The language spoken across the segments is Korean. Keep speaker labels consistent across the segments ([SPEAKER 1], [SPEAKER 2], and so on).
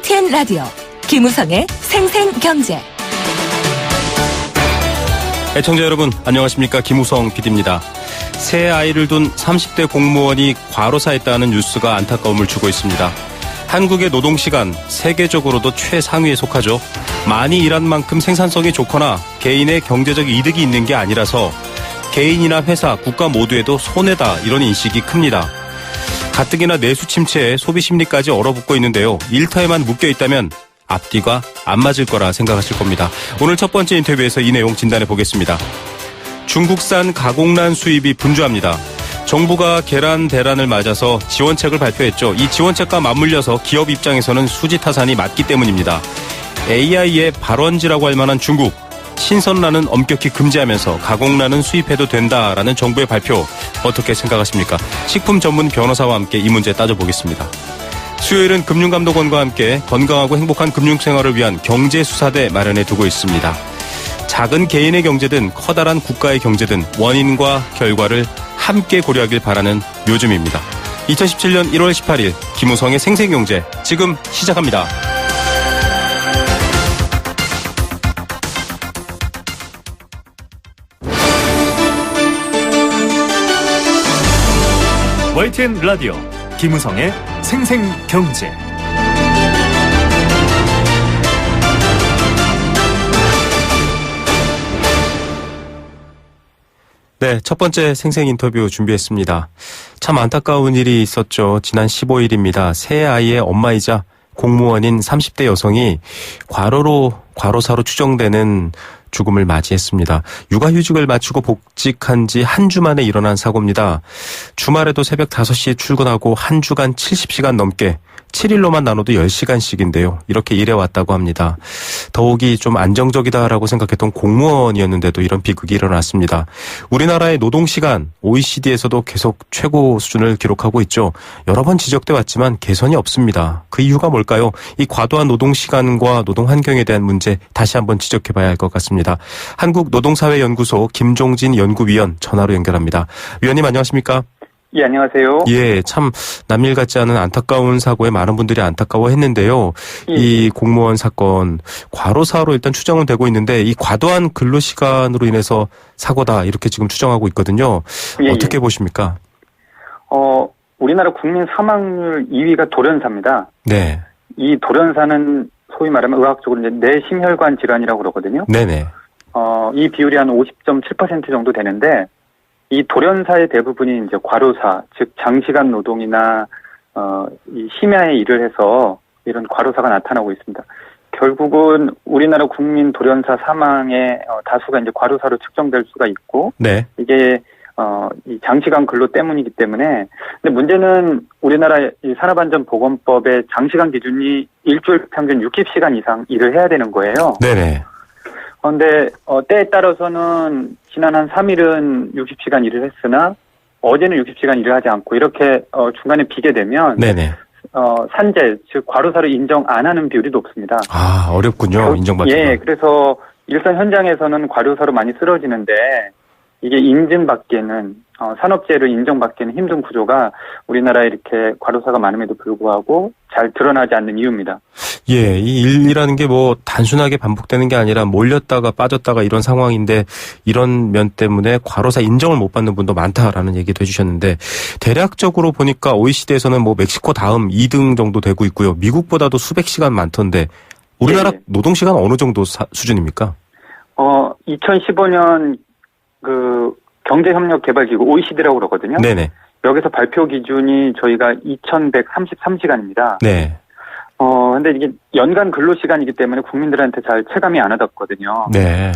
[SPEAKER 1] YTN 라디오 김우성의 생생경제.
[SPEAKER 2] 애청자 여러분 안녕하십니까. 김우성 PD입니다. 새 아이를 둔 30대 공무원이 과로사했다는 뉴스가 안타까움을 주고 있습니다. 한국의 노동시간 세계적으로도 최상위에 속하죠. 많이 일한 만큼 생산성이 좋거나 개인의 경제적 이득이 있는 게 아니라서 개인이나 회사, 국가 모두에도 손해다, 이런 인식이 큽니다. 가뜩이나 내수 침체에 소비 심리까지 얼어붙고 있는데요. 일터에만 묶여 있다면 앞뒤가 안 맞을 거라 생각하실 겁니다. 오늘 첫 번째 인터뷰에서 이 내용 진단해 보겠습니다. 중국산 가공란 수입이 분주합니다. 정부가 계란 대란을 맞아서 지원책을 발표했죠. 이 지원책과 맞물려서 기업 입장에서는 수지타산이 맞기 때문입니다. AI의 발원지라고 할 만한 중국, 신선란은 엄격히 금지하면서 가공란은 수입해도 된다라는 정부의 발표, 어떻게 생각하십니까? 식품 전문 변호사와 함께 이 문제 따져보겠습니다. 수요일은 금융감독원과 함께 건강하고 행복한 금융생활을 위한 경제수사대 마련해 두고 있습니다. 작은 개인의 경제든 커다란 국가의 경제든 원인과 결과를 함께 고려하길 바라는 요즘입니다. 2017년 1월 18일 김우성의 생생경제 지금 시작합니다.
[SPEAKER 3] YTN 라디오 김우성의 생생경제.
[SPEAKER 2] 네, 첫 번째 생생 인터뷰 준비했습니다. 참 안타까운 일이 있었죠. 지난 15일입니다. 새 아이의 엄마이자 공무원인 30대 여성이 과로사로 추정되는 죽음을 맞이했습니다. 육아휴직을 마치고 복직한 지 한 주 만에 일어난 사고입니다. 주말에도 새벽 5시에 출근하고 한 주간 70시간 넘게 7일로만 나눠도 10시간씩인데요. 이렇게 일해왔다고 합니다. 더욱이 좀 안정적이다라고 생각했던 공무원이었는데도 이런 비극이 일어났습니다. 우리나라의 노동시간 OECD에서도 계속 최고 수준을 기록하고 있죠. 여러 번 지적돼 왔지만 개선이 없습니다. 그 이유가 뭘까요? 이 과도한 노동시간과 노동환경에 대한 문제 다시 한번 지적해봐야 할 것 같습니다. 한국노동사회연구소 김종진 연구위원 전화로 연결합니다. 위원님 안녕하십니까?
[SPEAKER 4] 예, 안녕하세요.
[SPEAKER 2] 예, 참 남일 같지 않은 안타까운 사고에 많은 분들이 안타까워했는데요.
[SPEAKER 4] 예.
[SPEAKER 2] 이 공무원 사건 과로사로 일단 추정은 되고 있는데 이 과도한 근로시간으로 인해서 사고다 이렇게 지금 추정하고 있거든요.
[SPEAKER 4] 예,
[SPEAKER 2] 어떻게 보십니까?
[SPEAKER 4] 우리나라 국민 사망률 2위가 돌연사입니다.
[SPEAKER 2] 네.
[SPEAKER 4] 이 돌연사는 소위 말하면 의학적으로 이제 뇌심혈관 질환이라고 그러거든요.
[SPEAKER 2] 네네.
[SPEAKER 4] 이 비율이 한 50.7% 정도 되는데 이 돌연사의 대부분이 이제 과로사, 즉 장시간 노동이나 이 심야에 일을 해서 이런 과로사가 나타나고 있습니다. 결국은 우리나라 국민 돌연사 사망의 다수가 이제 과로사로 측정될 수가 있고, 네. 이게 이 장시간 근로 때문이기 때문에. 근데 문제는 우리나라 이 산업안전보건법의 장시간 기준이 일주일 평균 60시간 이상 일을 해야 되는 거예요. 네네. 그런데 때에 따라서는 지난 한 3일은 60시간 일을 했으나 어제는 60시간 일을 하지 않고 이렇게 중간에 비게 되면 네네. 산재, 즉 과로사를 인정 안 하는 비율이 높습니다. 아,
[SPEAKER 2] 어렵군요. 인정받기가.
[SPEAKER 4] 예, 그래서 일선 현장에서는 과로사로 많이 쓰러지는데 이게 인증받기에는 산업재해를 인정받기에는 힘든 구조가 우리나라에 이렇게 과로사가 많음에도 불구하고 잘 드러나지 않는 이유입니다.
[SPEAKER 2] 예, 이 일이라는 게 뭐 단순하게 반복되는 게 아니라 몰렸다가 빠졌다가 이런 상황인데 이런 면 때문에 과로사 인정을 못 받는 분도 많다라는 얘기도 해주셨는데 대략적으로 보니까 OECD에서는 뭐 멕시코 다음 2등 정도 되고 있고요. 미국보다도 수백 시간 많던데 우리나라 예. 노동시간 어느 정도 수준입니까?
[SPEAKER 4] 2015년 그 경제협력개발기구 OECD라고 그러거든요. 네네. 여기서 발표 기준이 저희가 2,133시간입니다. 네. 근데 이게 연간 근로시간이기 때문에 국민들한테 잘 체감이 안 와닿거든요. 네.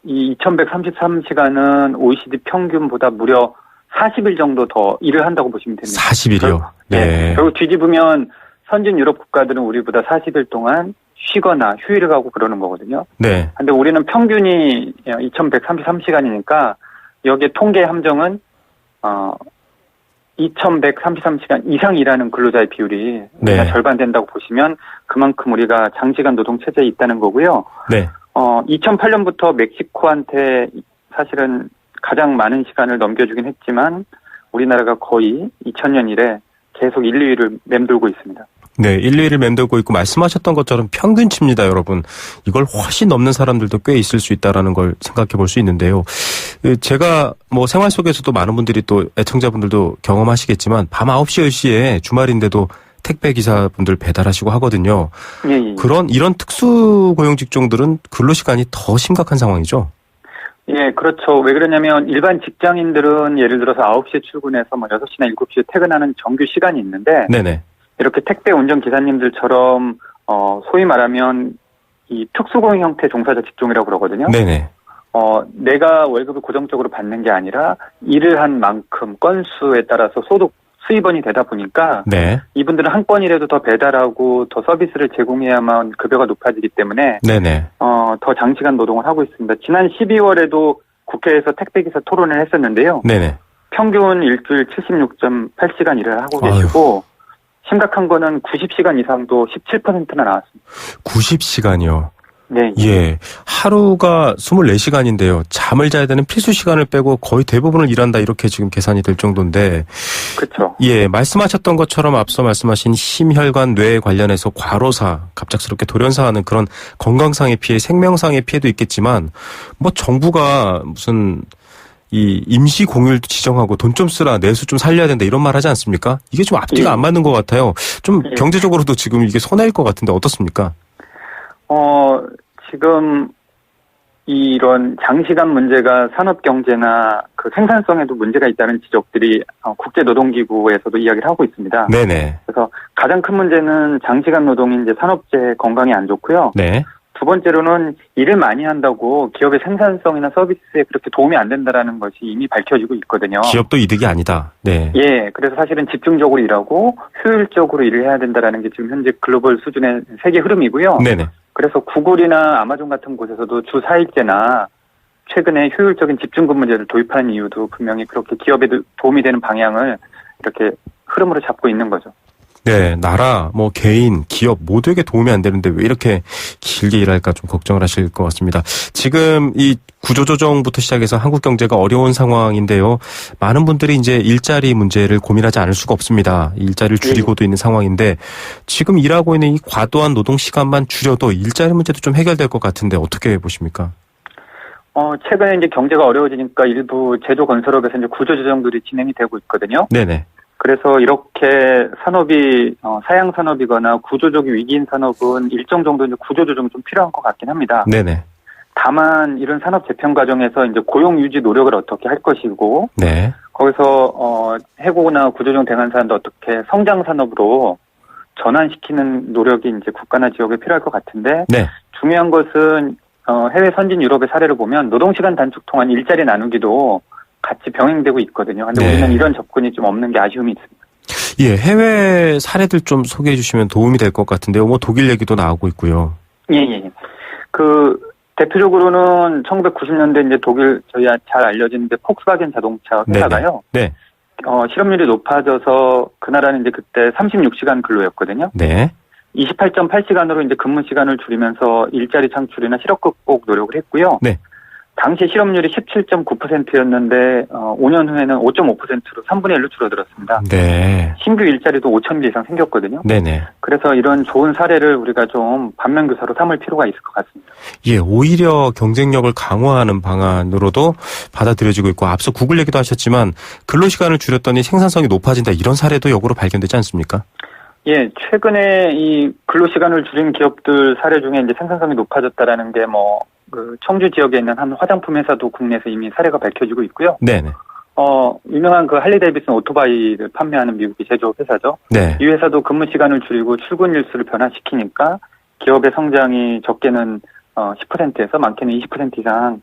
[SPEAKER 4] 이 2,133시간은 OECD 평균보다 무려 40일 정도 더 일을 한다고 보시면 됩니다.
[SPEAKER 2] 40일이요?
[SPEAKER 4] 네. 결국 뒤집으면 선진 유럽 국가들은 우리보다 40일 동안 쉬거나 휴일을 가고 그러는 거거든요. 네. 근데 우리는 평균이 2,133시간이니까 여기에 통계 함정은 2,133시간 이상 일하는 근로자의 비율이 네. 절반 된다고 보시면 그만큼 우리가 장시간 노동 체제에 있다는 거고요. 네. 2008년부터 멕시코한테 사실은 가장 많은 시간을 넘겨주긴 했지만 우리나라가 거의 2000년 이래 계속 1, 2위를 맴돌고 있습니다.
[SPEAKER 2] 네, 1, 2위를 맴돌고 있고 말씀하셨던 것처럼 평균치입니다, 여러분. 이걸 훨씬 넘는 사람들도 꽤 있을 수 있다라는 걸 생각해 볼 수 있는데요. 제가 뭐 생활 속에서도 많은 분들이 또 애청자분들도 경험하시겠지만 밤 9시, 10시에 주말인데도 택배 기사분들 배달하시고 하거든요.
[SPEAKER 4] 예, 예.
[SPEAKER 2] 이런 특수 고용 직종들은 근로 시간이 더 심각한 상황이죠.
[SPEAKER 4] 예, 그렇죠. 왜 그러냐면 일반 직장인들은 예를 들어서 9시에 출근해서 뭐 6시나 7시에 퇴근하는 정규 시간이 있는데
[SPEAKER 2] 네네.
[SPEAKER 4] 이렇게 택배 운전 기사님들처럼 소위 말하면 이 특수고용 형태 종사자 직종이라고 그러거든요.
[SPEAKER 2] 네네.
[SPEAKER 4] 내가 월급을 고정적으로 받는 게 아니라 일을 한 만큼 건수에 따라서 수입원이 되다 보니까
[SPEAKER 2] 네.
[SPEAKER 4] 이분들은 한 건이라도 더 배달하고 더 서비스를 제공해야만 급여가 높아지기 때문에
[SPEAKER 2] 네네.
[SPEAKER 4] 더 장시간 노동을 하고 있습니다. 지난 12월에도 국회에서 택배기사 토론을 했었는데요.
[SPEAKER 2] 네네.
[SPEAKER 4] 평균 일주일 76.8시간 일을 하고 계시고 심각한 거는 90시간 이상도 17%나 나왔습니다.
[SPEAKER 2] 90시간이요.
[SPEAKER 4] 네.
[SPEAKER 2] 예. 하루가 24시간인데요. 잠을 자야 되는 필수 시간을 빼고 거의 대부분을 일한다 이렇게 지금 계산이 될 정도인데.
[SPEAKER 4] 그렇죠.
[SPEAKER 2] 예. 말씀하셨던 것처럼 앞서 말씀하신 심혈관 뇌에 관련해서 과로사, 갑작스럽게 돌연사하는 그런 건강상의 피해, 생명상의 피해도 있겠지만 뭐 정부가 무슨 이 임시 공휴일도 지정하고 돈 좀 쓰라, 내수 좀 살려야 된다 이런 말 하지 않습니까? 이게 좀 앞뒤가
[SPEAKER 4] 예.
[SPEAKER 2] 안 맞는 것 같아요. 좀
[SPEAKER 4] 예.
[SPEAKER 2] 경제적으로도 지금 이게 손해일 것 같은데 어떻습니까?
[SPEAKER 4] 지금 이런 장시간 문제가 산업 경제나 그 생산성에도 문제가 있다는 지적들이 국제노동기구에서도 이야기를 하고 있습니다.
[SPEAKER 2] 네네.
[SPEAKER 4] 그래서 가장 큰 문제는 장시간 노동이 이제 산업재 건강에 안 좋고요.
[SPEAKER 2] 네.
[SPEAKER 4] 두 번째로는 일을 많이 한다고 기업의 생산성이나 서비스에 그렇게 도움이 안 된다라는 것이 이미 밝혀지고 있거든요.
[SPEAKER 2] 기업도 이득이 아니다. 네.
[SPEAKER 4] 예, 그래서 사실은 집중적으로 일하고 효율적으로 일을 해야 된다라는 게 지금 현재 글로벌 수준의 세계 흐름이고요.
[SPEAKER 2] 네네.
[SPEAKER 4] 그래서 구글이나 아마존 같은 곳에서도 주 4일제나 최근에 효율적인 집중근무제를 도입하는 이유도 분명히 그렇게 기업에 도움이 되는 방향을 이렇게 흐름으로 잡고 있는 거죠.
[SPEAKER 2] 네, 나라, 뭐 개인, 기업 모두에게 도움이 안 되는데 왜 이렇게 길게 일할까 좀 걱정을 하실 것 같습니다. 지금 이 구조조정부터 시작해서 한국 경제가 어려운 상황인데요. 많은 분들이 이제 일자리 문제를 고민하지 않을 수가 없습니다. 일자리를 줄이고도 있는 상황인데 지금 일하고 있는 이 과도한 노동 시간만 줄여도 일자리 문제도 좀 해결될 것 같은데 어떻게 보십니까?
[SPEAKER 4] 최근에 이제 경제가 어려워지니까 일부 제조 건설업에서 이제 구조조정들이 진행이 되고 있거든요.
[SPEAKER 2] 네네.
[SPEAKER 4] 그래서 이렇게 산업이 사양 산업이거나 구조적인 위기인 산업은 일정 정도 이제 구조조정이 좀 필요한 것 같긴 합니다.
[SPEAKER 2] 네네.
[SPEAKER 4] 다만 이런 산업 재편 과정에서 이제 고용 유지 노력을 어떻게 할 것이고,
[SPEAKER 2] 네.
[SPEAKER 4] 거기서 해고나 구조조정 당한 사람도 어떻게 성장 산업으로 전환시키는 노력이 이제 국가나 지역에 필요할 것 같은데,
[SPEAKER 2] 네.
[SPEAKER 4] 중요한 것은 해외 선진 유럽의 사례를 보면 노동시간 단축 통한 일자리 나누기도 같이 병행되고 있거든요. 근데
[SPEAKER 2] 네.
[SPEAKER 4] 우리는 이런 접근이 좀 없는 게 아쉬움이 있습니다.
[SPEAKER 2] 예, 해외 사례들 좀 소개해 주시면 도움이 될 것 같은데요. 뭐 독일 얘기도 나오고 있고요.
[SPEAKER 4] 예. 대표적으로는 1990년대 이제 독일 저희 잘 알려지는데 폭스바겐 자동차 회사가요.
[SPEAKER 2] 네.
[SPEAKER 4] 실업률이 높아져서 그 나라는 이제 그때 36시간 근로였거든요.
[SPEAKER 2] 네.
[SPEAKER 4] 28.8시간으로 이제 근무 시간을 줄이면서 일자리 창출이나 실업 극복 노력을 했고요.
[SPEAKER 2] 네.
[SPEAKER 4] 당시 실업률이 17.9%였는데 5년 후에는 5.5%로 3분의 1로 줄어들었습니다.
[SPEAKER 2] 네.
[SPEAKER 4] 신규 일자리도 5,000개 이상 생겼거든요.
[SPEAKER 2] 네네.
[SPEAKER 4] 그래서 이런 좋은 사례를 우리가 좀 반면교사로 삼을 필요가 있을 것 같습니다.
[SPEAKER 2] 예, 오히려 경쟁력을 강화하는 방안으로도 받아들여지고 있고 앞서 구글 얘기도 하셨지만 근로시간을 줄였더니 생산성이 높아진다 이런 사례도 역으로 발견되지 않습니까?
[SPEAKER 4] 예, 최근에 이 근로시간을 줄인 기업들 사례 중에 이제 생산성이 높아졌다라는 게 청주 지역에 있는 한 화장품 회사도 국내에서 이미 사례가 밝혀지고 있고요.
[SPEAKER 2] 네네.
[SPEAKER 4] 유명한 그 할리 데이비슨 오토바이를 판매하는 미국의 제조업 회사죠.
[SPEAKER 2] 네.
[SPEAKER 4] 이 회사도 근무 시간을 줄이고 출근 일수를 변화시키니까 기업의 성장이 적게는 10%에서 많게는 20% 이상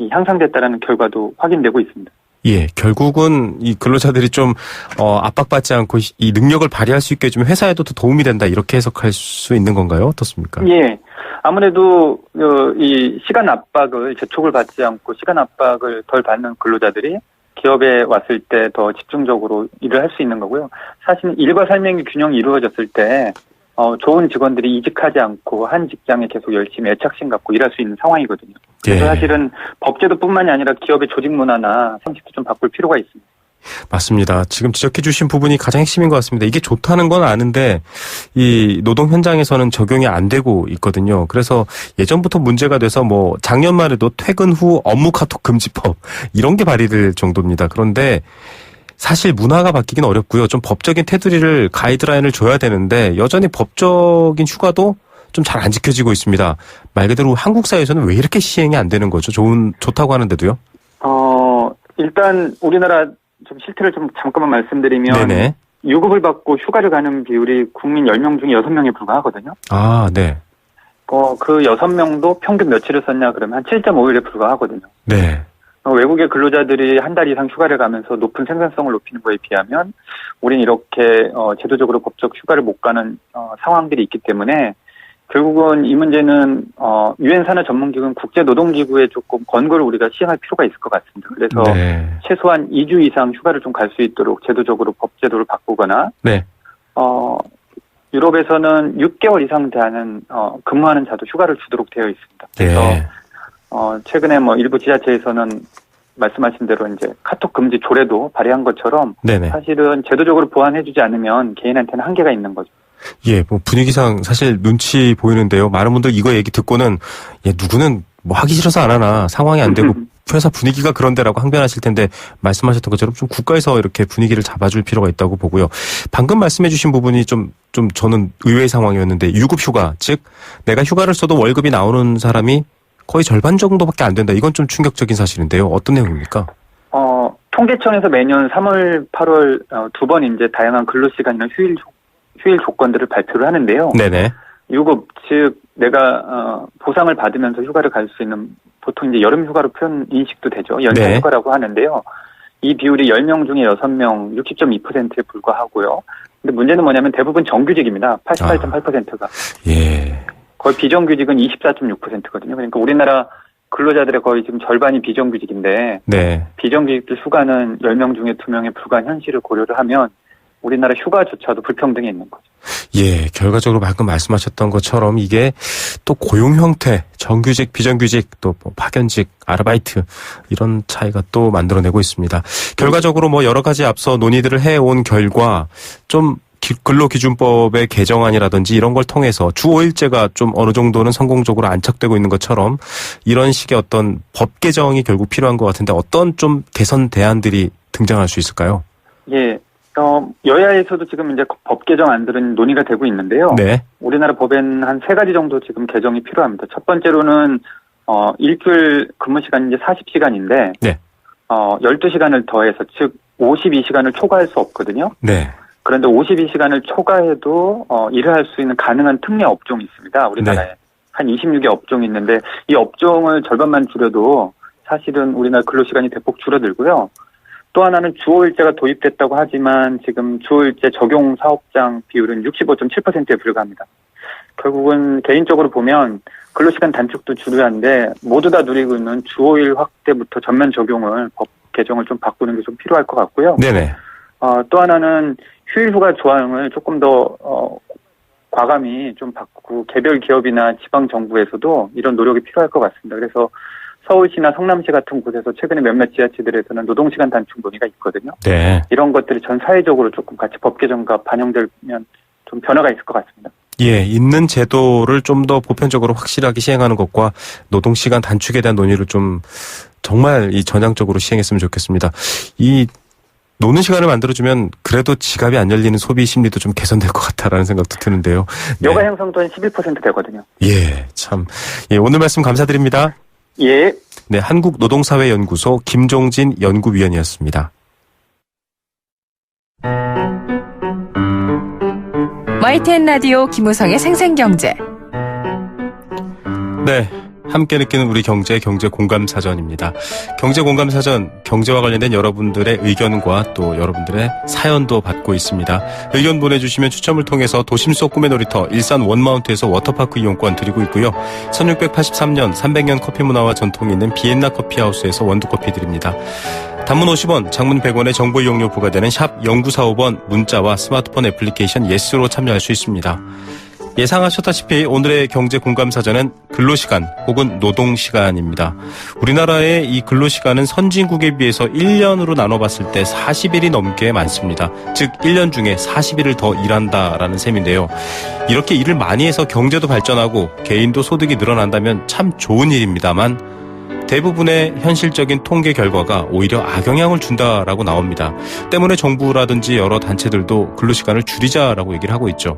[SPEAKER 4] 향상됐다라는 결과도 확인되고 있습니다.
[SPEAKER 2] 예, 결국은 이 근로자들이 좀 압박받지 않고 이 능력을 발휘할 수 있게 해주면 회사에도 더 도움이 된다 이렇게 해석할 수 있는 건가요? 어떻습니까?
[SPEAKER 4] 예, 아무래도 이 시간 압박을 재촉을 받지 않고 시간 압박을 덜 받는 근로자들이 기업에 왔을 때 더 집중적으로 일을 할 수 있는 거고요. 사실 일과 삶의 균형이 이루어졌을 때 좋은 직원들이 이직하지 않고 한 직장에 계속 열심히 애착심 갖고 일할 수 있는 상황이거든요. 그래서
[SPEAKER 2] 예.
[SPEAKER 4] 사실은 법제도뿐만이 아니라 기업의 조직 문화나 생식도 좀 바꿀 필요가 있습니다.
[SPEAKER 2] 맞습니다. 지금 지적해 주신 부분이 가장 핵심인 것 같습니다. 이게 좋다는 건 아는데 이 노동 현장에서는 적용이 안 되고 있거든요. 그래서 예전부터 문제가 돼서 뭐 작년만 해도 퇴근 후 업무 카톡 금지법 이런 게 발의될 정도입니다. 그런데 사실 문화가 바뀌긴 어렵고요. 좀 법적인 테두리를 가이드라인을 줘야 되는데 여전히 법적인 휴가도 좀 잘 안 지켜지고 있습니다. 말 그대로 한국 사회에서는 왜 이렇게 시행이 안 되는 거죠? 좋다고 하는데도요?
[SPEAKER 4] 일단 우리나라 좀 실태를 좀 잠깐만 말씀드리면
[SPEAKER 2] 네네.
[SPEAKER 4] 유급을 받고 휴가를 가는 비율이 국민 10명 중에 6명에 불과하거든요.
[SPEAKER 2] 아, 네.
[SPEAKER 4] 그 6명도 평균 며칠을 썼냐 그러면 한 7.5일에 불과하거든요.
[SPEAKER 2] 네.
[SPEAKER 4] 외국의 근로자들이 한 달 이상 휴가를 가면서 높은 생산성을 높이는 거에 비하면 우리는 이렇게 제도적으로 법적 휴가를 못 가는 상황들이 있기 때문에 결국은 이 문제는 유엔 산하 전문기구는 국제노동기구에 조금 권고를 우리가 시행할 필요가 있을 것 같습니다. 그래서
[SPEAKER 2] 네.
[SPEAKER 4] 최소한 2주 이상 휴가를 좀 갈 수 있도록 제도적으로 법제도를 바꾸거나
[SPEAKER 2] 네.
[SPEAKER 4] 유럽에서는 6개월 이상 되는 근무하는 자도 휴가를 주도록 되어 있습니다. 그래서
[SPEAKER 2] 네.
[SPEAKER 4] 최근에 뭐 일부 지자체에서는 말씀하신 대로 이제 카톡 금지 조례도 발의한 것처럼
[SPEAKER 2] 네네.
[SPEAKER 4] 사실은 제도적으로 보완해주지 않으면 개인한테는 한계가 있는 거죠.
[SPEAKER 2] 예, 뭐 분위기상 사실 눈치 보이는데요. 많은 분들 이거 얘기 듣고는 누구는 뭐 하기 싫어서 안 하나 상황이 안 되고 회사 분위기가 그런데라고 항변하실 텐데 말씀하셨던 것처럼 좀 국가에서 이렇게 분위기를 잡아줄 필요가 있다고 보고요. 방금 말씀해주신 부분이 좀 저는 의외의 상황이었는데 유급휴가, 즉 내가 휴가를 써도 월급이 나오는 사람이 거의 절반 정도밖에 안 된다. 이건 좀 충격적인 사실인데요. 어떤 내용입니까?
[SPEAKER 4] 통계청에서 매년 3월, 8월 두 번 이제 다양한 근로시간이나 휴일 조건들을 발표를 하는데요.
[SPEAKER 2] 네네.
[SPEAKER 4] 유급, 즉 내가 보상을 받으면서 휴가를 갈 수 있는 보통 이제 여름 휴가로 표현 인식도 되죠. 연차
[SPEAKER 2] 네.
[SPEAKER 4] 휴가라고 하는데요. 이 비율이 10명 중에 6명, 60.2%에 불과하고요. 근데 문제는 뭐냐면 대부분 정규직입니다. 88.8%가.
[SPEAKER 2] 예.
[SPEAKER 4] 거의 비정규직은 24.6%거든요. 그러니까 우리나라 근로자들의 거의 지금 절반이 비정규직인데
[SPEAKER 2] 네.
[SPEAKER 4] 비정규직들 휴가는 10명 중에 2명에 불과한 현실을 고려를 하면 우리나라 휴가조차도 불평등이 있는 거죠.
[SPEAKER 2] 예, 결과적으로 방금 말씀하셨던 것처럼 이게 또 고용 형태, 정규직, 비정규직, 또 뭐 파견직, 아르바이트 이런 차이가 또 만들어내고 있습니다. 결과적으로 뭐 여러 가지 앞서 논의들을 해온 결과 좀 근로기준법의 개정안이라든지 이런 걸 통해서 주 5일제가 좀 어느 정도는 성공적으로 안착되고 있는 것처럼 이런 식의 어떤 법 개정이 결국 필요한 것 같은데 어떤 좀 개선 대안들이 등장할 수 있을까요?
[SPEAKER 4] 예. 여야에서도 지금 이제 법 개정안들은 논의가 되고 있는데요.
[SPEAKER 2] 네.
[SPEAKER 4] 우리나라 법에는 한 3가지 정도 지금 개정이 필요합니다. 첫 번째로는, 일주일 근무 시간이 이제 40시간인데,
[SPEAKER 2] 네.
[SPEAKER 4] 12시간을 더해서, 즉, 52시간을 초과할 수 없거든요.
[SPEAKER 2] 네.
[SPEAKER 4] 그런데 52시간을 초과해도, 일을 할 수 있는 가능한 특례 업종이 있습니다. 우리나라에.
[SPEAKER 2] 네.
[SPEAKER 4] 한 26개 업종이 있는데, 이 업종을 절반만 줄여도 사실은 우리나라 근로시간이 대폭 줄어들고요. 또 하나는 주 5일제가 도입됐다고 하지만 지금 주 5일제 적용 사업장 비율은 65.7%에 불과합니다. 결국은 개인적으로 보면 근로시간 단축도 중요한데 모두 다 누리고 있는 주 5일 확대부터 전면 적용을 법 개정을 좀 바꾸는 게 좀 필요할 것 같고요.
[SPEAKER 2] 네네.
[SPEAKER 4] 또 하나는 휴일휴가 조항을 조금 더 과감히 좀 바꾸고 개별 기업이나 지방 정부에서도 이런 노력이 필요할 것 같습니다. 그래서 서울시나 성남시 같은 곳에서 최근에 몇몇 지자체들에서는 노동시간 단축 논의가 있거든요.
[SPEAKER 2] 네.
[SPEAKER 4] 이런 것들이 전 사회적으로 조금 같이 법 개정과 반영되면 좀 변화가 있을 것 같습니다.
[SPEAKER 2] 예, 있는 제도를 좀 더 보편적으로 확실하게 시행하는 것과 노동시간 단축에 대한 논의를 좀 정말 이 전향적으로 시행했으면 좋겠습니다. 이 노는 시간을 만들어주면 그래도 지갑이 안 열리는 소비 심리도 좀 개선될 것 같다라는 생각도 드는데요. 네.
[SPEAKER 4] 여가 형성도 한 11% 되거든요.
[SPEAKER 2] 예, 참. 예, 오늘 말씀 감사드립니다.
[SPEAKER 4] 예.
[SPEAKER 2] 네, 한국노동사회연구소 김종진 연구위원이었습니다.
[SPEAKER 1] YTN 라디오 김우성의 생생경제.
[SPEAKER 2] 네. 함께 느끼는 우리 경제 공감사전입니다. 경제 공감사전, 경제와 관련된 여러분들의 의견과 또 여러분들의 사연도 받고 있습니다. 의견 보내주시면 추첨을 통해서 도심 속 꿈의 놀이터 일산 원마운트에서 워터파크 이용권 드리고 있고요. 1683년 300년 커피 문화와 전통이 있는 비엔나 커피하우스에서 원두커피 드립니다. 단문 50원, 장문 100원의 정보 이용료 부과되는 샵 0945번 문자와 스마트폰 애플리케이션 예스로 참여할 수 있습니다. 예상하셨다시피 오늘의 경제 공감사전은 근로시간 혹은 노동시간입니다. 우리나라의 이 근로시간은 선진국에 비해서 1년으로 나눠봤을 때 40일이 넘게 많습니다. 즉 1년 중에 40일을 더 일한다라는 셈인데요. 이렇게 일을 많이 해서 경제도 발전하고 개인도 소득이 늘어난다면 참 좋은 일입니다만 대부분의 현실적인 통계 결과가 오히려 악영향을 준다라고 나옵니다. 때문에 정부라든지 여러 단체들도 근로시간을 줄이자라고 얘기를 하고 있죠.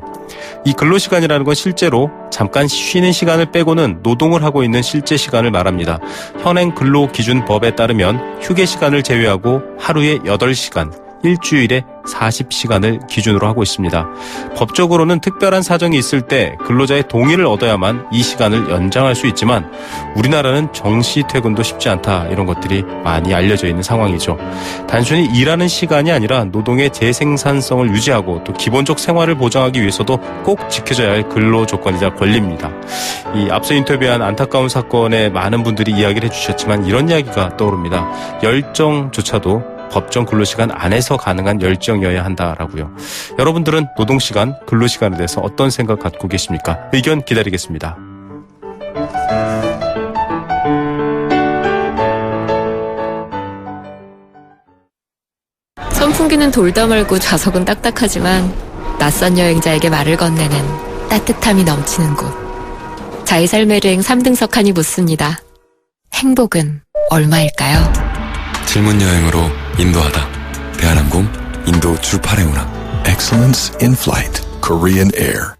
[SPEAKER 2] 이 근로시간이라는 건 실제로 잠깐 쉬는 시간을 빼고는 노동을 하고 있는 실제 시간을 말합니다. 현행 근로기준법에 따르면 휴게 시간을 제외하고 하루에 8시간, 일주일에 40시간을 기준으로 하고 있습니다. 법적으로는 특별한 사정이 있을 때 근로자의 동의를 얻어야만 이 시간을 연장할 수 있지만 우리나라는 정시 퇴근도 쉽지 않다, 이런 것들이 많이 알려져 있는 상황이죠. 단순히 일하는 시간이 아니라 노동의 재생산성을 유지하고 또 기본적 생활을 보장하기 위해서도 꼭 지켜져야 할 근로 조건이자 권리입니다. 이 앞서 인터뷰한 안타까운 사건에 많은 분들이 이야기를 해주셨지만 이런 이야기가 떠오릅니다. 열정조차도 법정 근로시간 안에서 가능한 열정이어야 한다라고요. 여러분들은 노동시간, 근로시간에 대해서 어떤 생각 갖고 계십니까? 의견 기다리겠습니다.
[SPEAKER 5] 선풍기는 돌다 말고 좌석은 딱딱하지만 낯선 여행자에게 말을 건네는 따뜻함이 넘치는 곳. 자의 삶의 여행 3등석 칸이 묻습니다. 행복은 얼마일까요?
[SPEAKER 6] 질문 여행으로 인도하다. 대한항공 인도 출발의 운항.
[SPEAKER 7] Excellence in Flight, Korean Air.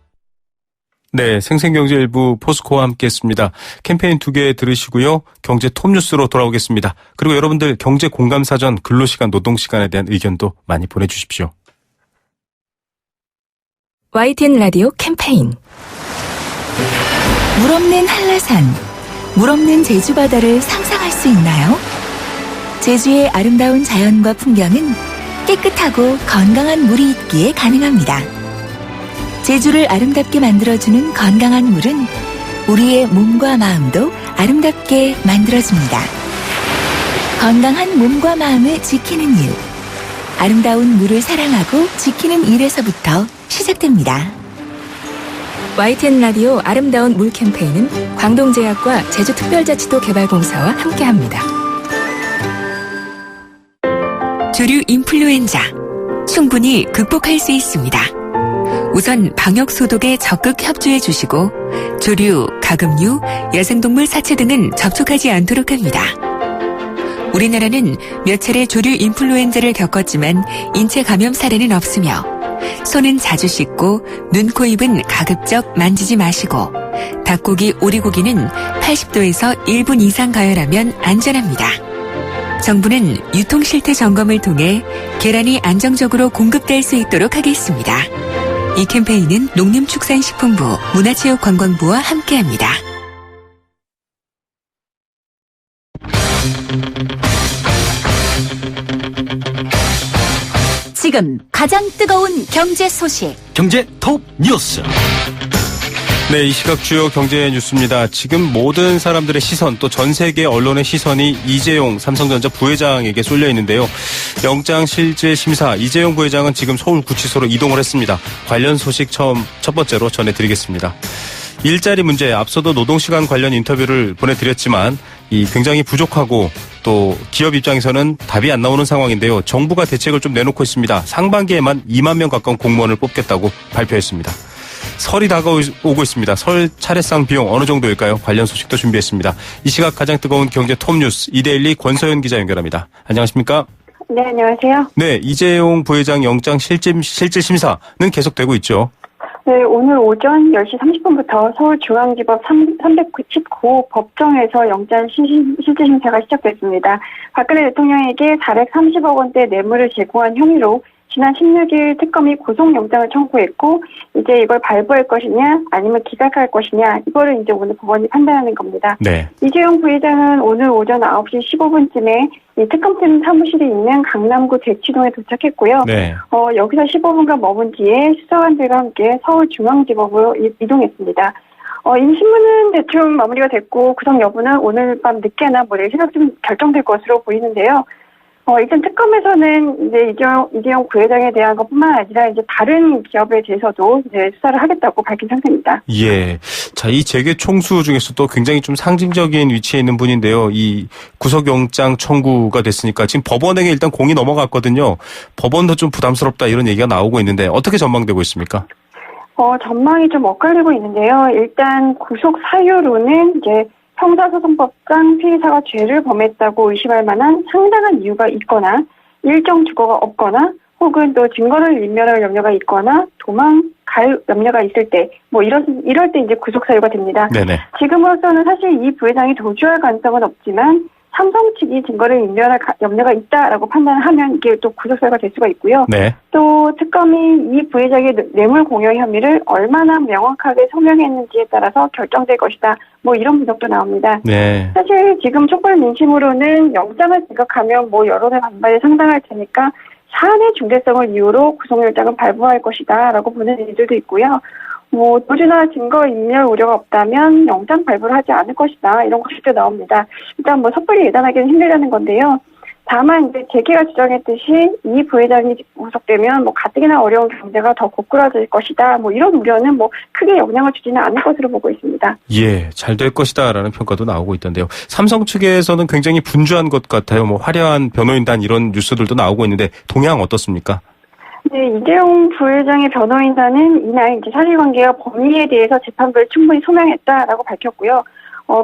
[SPEAKER 2] 네, 생생경제 일부 포스코와 함께했습니다. 캠페인 2개 들으시고요. 경제 톱뉴스로 돌아오겠습니다. 그리고 여러분들 경제 공감사전, 근로시간, 노동시간에 대한 의견도 많이 보내주십시오.
[SPEAKER 8] YTN 라디오 캠페인. 물 없는 한라산, 물 없는 제주 바다를 상상할 수 있나요? 제주의 아름다운 자연과 풍경은 깨끗하고 건강한 물이 있기에 가능합니다. 제주를 아름답게 만들어주는 건강한 물은 우리의 몸과 마음도 아름답게 만들어줍니다. 건강한 몸과 마음을 지키는 일. 아름다운 물을 사랑하고 지키는 일에서부터 시작됩니다.
[SPEAKER 9] YTN 라디오 아름다운 물 캠페인은 광동제약과 제주특별자치도 개발공사와 함께합니다.
[SPEAKER 10] 조류 인플루엔자 충분히 극복할 수 있습니다. 우선 방역 소독에 적극 협조해 주시고 조류, 가금류, 야생동물 사체 등은 접촉하지 않도록 합니다. 우리나라는 몇 차례 조류 인플루엔자를 겪었지만 인체 감염 사례는 없으며 손은 자주 씻고 눈, 코, 입은 가급적 만지지 마시고 닭고기, 오리고기는 80도에서 1분 이상 가열하면 안전합니다. 정부는 유통실태 점검을 통해 계란이 안정적으로 공급될 수 있도록 하겠습니다. 이 캠페인은 농림축산식품부, 문화체육관광부와 함께합니다.
[SPEAKER 8] 지금 가장 뜨거운 경제 소식.
[SPEAKER 3] 경제 톱 뉴스.
[SPEAKER 2] 네, 이 시각 주요 경제 뉴스입니다. 지금 모든 사람들의 시선, 또 전 세계 언론의 시선이 이재용 삼성전자 부회장에게 쏠려 있는데요. 영장 실질 심사, 이재용 부회장은 지금 서울구치소로 이동을 했습니다. 관련 소식 첫 번째로 전해드리겠습니다. 일자리 문제, 앞서도 노동시간 관련 인터뷰를 보내드렸지만 굉장히 부족하고 또 기업 입장에서는 답이 안 나오는 상황인데요. 정부가 대책을 좀 내놓고 있습니다. 상반기에만 2만 명 가까운 공무원을 뽑겠다고 발표했습니다. 설이 다가오고 있습니다. 설 차례상 비용 어느 정도일까요? 관련 소식도 준비했습니다. 이 시각 가장 뜨거운 경제 톱뉴스 이데일리 권서연 기자 연결합니다. 안녕하십니까?
[SPEAKER 11] 네, 안녕하세요.
[SPEAKER 2] 네, 이재용 부회장 영장 실질 심사는 계속되고 있죠.
[SPEAKER 11] 네, 오늘 오전 10시 30분부터 서울중앙지법 319 법정에서 영장 실질 심사가 시작됐습니다. 박근혜 대통령에게 430억 원대 뇌물을 제공한 혐의로 지난 16일 특검이 구속영장을 청구했고, 이제 이걸 발부할 것이냐, 아니면 기각할 것이냐, 이거를 이제 오늘 법원이 판단하는 겁니다.
[SPEAKER 2] 네.
[SPEAKER 11] 이재용 부회장은 오늘 오전 9시 15분쯤에 이 특검팀 사무실이 있는 강남구 대치동에 도착했고요.
[SPEAKER 2] 네.
[SPEAKER 11] 여기서 15분간 머문 뒤에 수사관들과 함께 서울중앙지법으로 이동했습니다. 이 신문은 대충 마무리가 됐고, 구속 여부는 오늘 밤 늦게나 내일 새벽쯤 결정될 것으로 보이는데요. 일단 특검에서는 이제 이재용 부회장에 대한 것뿐만 아니라 이제 다른 기업에 대해서도 이제 수사를 하겠다고 밝힌 상태입니다.
[SPEAKER 2] 예. 자, 이 재계 총수 중에서도 굉장히 좀 상징적인 위치에 있는 분인데요. 이 구속영장 청구가 됐으니까 지금 법원에게 일단 공이 넘어갔거든요. 법원도 좀 부담스럽다 이런 얘기가 나오고 있는데 어떻게 전망되고 있습니까?
[SPEAKER 11] 전망이 좀 엇갈리고 있는데요. 일단 구속 사유로는 이제 형사소송법상 피의사가 죄를 범했다고 의심할 만한 상당한 이유가 있거나 일정 주거가 없거나 혹은 또 증거를 인멸할 염려가 있거나 도망갈 염려가 있을 때 이럴 때 이제 구속 사유가 됩니다.
[SPEAKER 2] 네네.
[SPEAKER 11] 지금으로서는 사실 이 부회장이 도주할 가능성은 없지만 삼성 측이 증거를 인멸할 염려가 있다라고 판단하면 이게 또 구속 사유가 될 수가 있고요.
[SPEAKER 2] 네.
[SPEAKER 11] 또 특검이 이 부회장의 뇌물 공여 혐의를 얼마나 명확하게 소명했는지에 따라서 결정될 것이다. 이런 분석도 나옵니다.
[SPEAKER 2] 네.
[SPEAKER 11] 사실 지금 촛불 민심으로는 영장을 지각하면 여론의 반발이 상당할 테니까 사안의 중대성을 이유로 구속영장을 발부할 것이다라고 보는 이들도 있고요. 도주나 증거 인멸 우려가 없다면 영장 발부를 하지 않을 것이다. 이런 것도 나옵니다. 일단 섣불리 예단하기는 힘들다는 건데요. 다만 이제 재계가 주장했듯이 이 부회장이 구속되면 가뜩이나 어려운 경제가 더 고꾸라질 것이다. 이런 우려는 크게 영향을 주지는 않을 것으로 보고 있습니다.
[SPEAKER 2] 예, 잘 될 것이다라는 평가도 나오고 있던데요. 삼성 측에서는 굉장히 분주한 것 같아요. 화려한 변호인단 이런 뉴스들도 나오고 있는데 동향 어떻습니까?
[SPEAKER 11] 네, 이재용 부회장의 변호인단은 이날 이제 사실관계와 법리에 대해서 재판부에 충분히 소명했다라고 밝혔고요.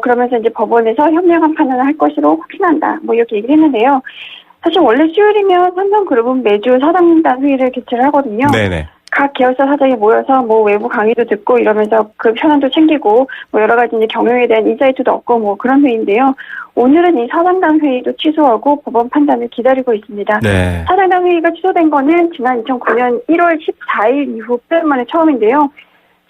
[SPEAKER 11] 그러면서 이제 법원에서 현명한 판단을 할 것으로 확신한다. 이렇게 얘기를 했는데요. 사실 원래 수요일이면 삼성그룹은 매주 사장단 회의를 개최를 하거든요.
[SPEAKER 2] 네네.
[SPEAKER 11] 각 계열사 사장이 모여서 외부 강의도 듣고 이러면서 그 현안도 챙기고 여러 가지 이제 경영에 대한 인사이트도 얻고 그런 회의인데요. 오늘은 이 사장단 회의도 취소하고 법원 판단을 기다리고 있습니다.
[SPEAKER 2] 네.
[SPEAKER 11] 사장단 회의가 취소된 거는 지난 2009년 1월 14일 이후 8년 만에 처음인데요.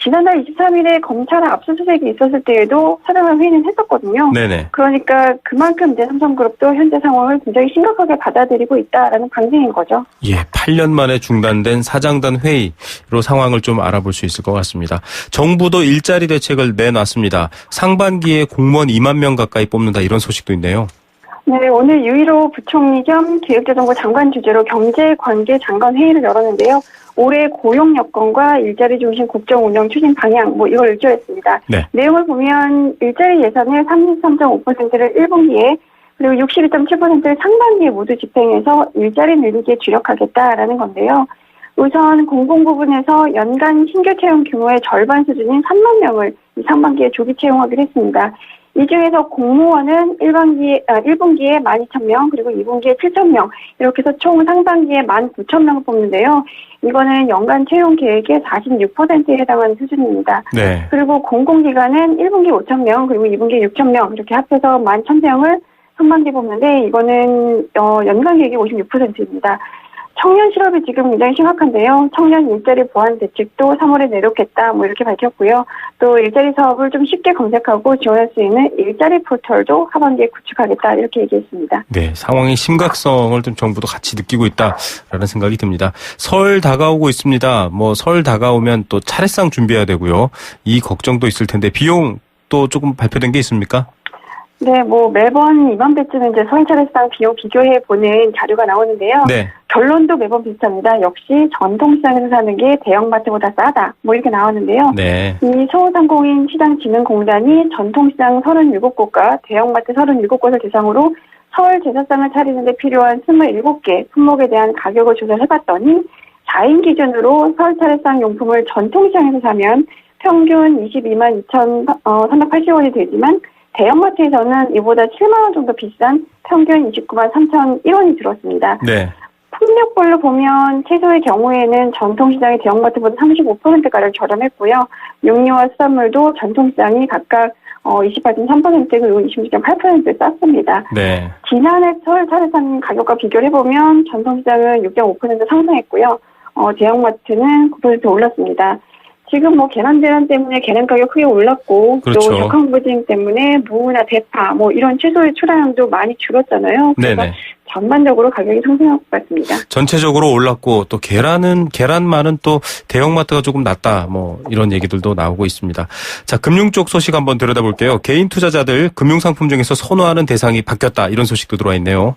[SPEAKER 11] 지난달 23일에 검찰 압수수색이 있었을 때에도 사장단 회의는 했었거든요.
[SPEAKER 2] 네네.
[SPEAKER 11] 그러니까 그만큼 이제 삼성그룹도 현재 상황을 굉장히 심각하게 받아들이고 있다라는 방증인 거죠.
[SPEAKER 2] 예, 8년 만에 중단된 사장단 회의로 상황을 좀 알아볼 수 있을 것 같습니다. 정부도 일자리 대책을 내놨습니다. 상반기에 공무원 2만 명 가까이 뽑는다 이런 소식도 있네요.
[SPEAKER 11] 네, 오늘 유일호 부총리 겸 기획재정부 장관 주재로 경제관계 장관 회의를 열었는데요. 올해 고용 여건과 일자리 중심 국정 운영 추진 방향 이걸 의결했습니다.
[SPEAKER 2] 네.
[SPEAKER 11] 내용을 보면 일자리 예산을 33.5%를 1분기에 그리고 61.7%를 상반기에 모두 집행해서 일자리 늘리기에 주력하겠다라는 건데요. 우선 공공 부분에서 연간 신규 채용 규모의 절반 수준인 3만 명을 상반기에 조기 채용하기로 했습니다. 이 중에서 공무원은 1분기에 12,000명 그리고 2분기에 7,000명 이렇게 해서 총 상반기에 19,000명을 뽑는데요. 이거는 연간 채용 계획의 46%에 해당하는 수준입니다.
[SPEAKER 2] 네.
[SPEAKER 11] 그리고 공공기관은 1분기 5,000명 그리고 2분기 6,000명 이렇게 합해서 11,000명을 상반기에 뽑는데 이거는 연간 계획이 56%입니다. 청년 실업이 지금 굉장히 심각한데요. 청년 일자리 보완 대책도 3월에 내놓겠다 이렇게 밝혔고요. 또 일자리 사업을 좀 쉽게 검색하고 지원할 수 있는 일자리 포털도 하반기에 구축하겠다 이렇게 얘기했습니다.
[SPEAKER 2] 네, 상황의 심각성을 좀 정부도 같이 느끼고 있다라는 생각이 듭니다. 설 다가오고 있습니다. 설 다가오면 또 차례상 준비해야 되고요. 이 걱정도 있을 텐데 비용 또 조금 발표된 게 있습니까?
[SPEAKER 11] 네, 매번 이맘때쯤은 이제 설 차례상 비용 비교해 보는 자료가 나오는데요.
[SPEAKER 2] 네.
[SPEAKER 11] 결론도 매번 비슷합니다. 역시 전통시장에서 사는 게 대형마트보다 싸다. 이렇게 나오는데요.
[SPEAKER 2] 네.
[SPEAKER 11] 이 서울상공인 시장진흥공단이 전통시장 37곳과 대형마트 37곳을 대상으로 설 제사상을 차리는 데 필요한 27개 품목에 대한 가격을 조사를 해봤더니 4인 기준으로 설 차례상 용품을 전통시장에서 사면 평균 22만 2,380원이 되지만 대형마트에서는 이보다 7만 원 정도 비싼 평균 29만 3,001원이 들었습니다.
[SPEAKER 2] 네.
[SPEAKER 11] 품목별로 보면 채소의 경우에는 전통시장의 대형마트보다 35%가량 저렴했고요. 육류와 수산물도 전통시장이 각각 28.3% 그리고 26.8% 쌌습니다.
[SPEAKER 2] 네.
[SPEAKER 11] 지난해 설 차례상 가격과 비교를 해보면 전통시장은 6.5% 상승했고요. 대형마트는 9% 올랐습니다. 지금 계란 대란 때문에 계란 가격 크게 올랐고
[SPEAKER 2] 그렇죠.
[SPEAKER 11] 또 적항부진 때문에 무나 대파 이런 채소의 출하량도 많이 줄었잖아요. 그래서
[SPEAKER 2] 네네.
[SPEAKER 11] 전반적으로 가격이 상승할 것 같습니다.
[SPEAKER 2] 전체적으로 올랐고 또 계란만은 또 대형마트가 조금 낮다 이런 얘기들도 나오고 있습니다. 자, 금융 쪽 소식 한번 들여다볼게요. 개인 투자자들 금융상품 중에서 선호하는 대상이 바뀌었다 이런 소식도 들어와 있네요.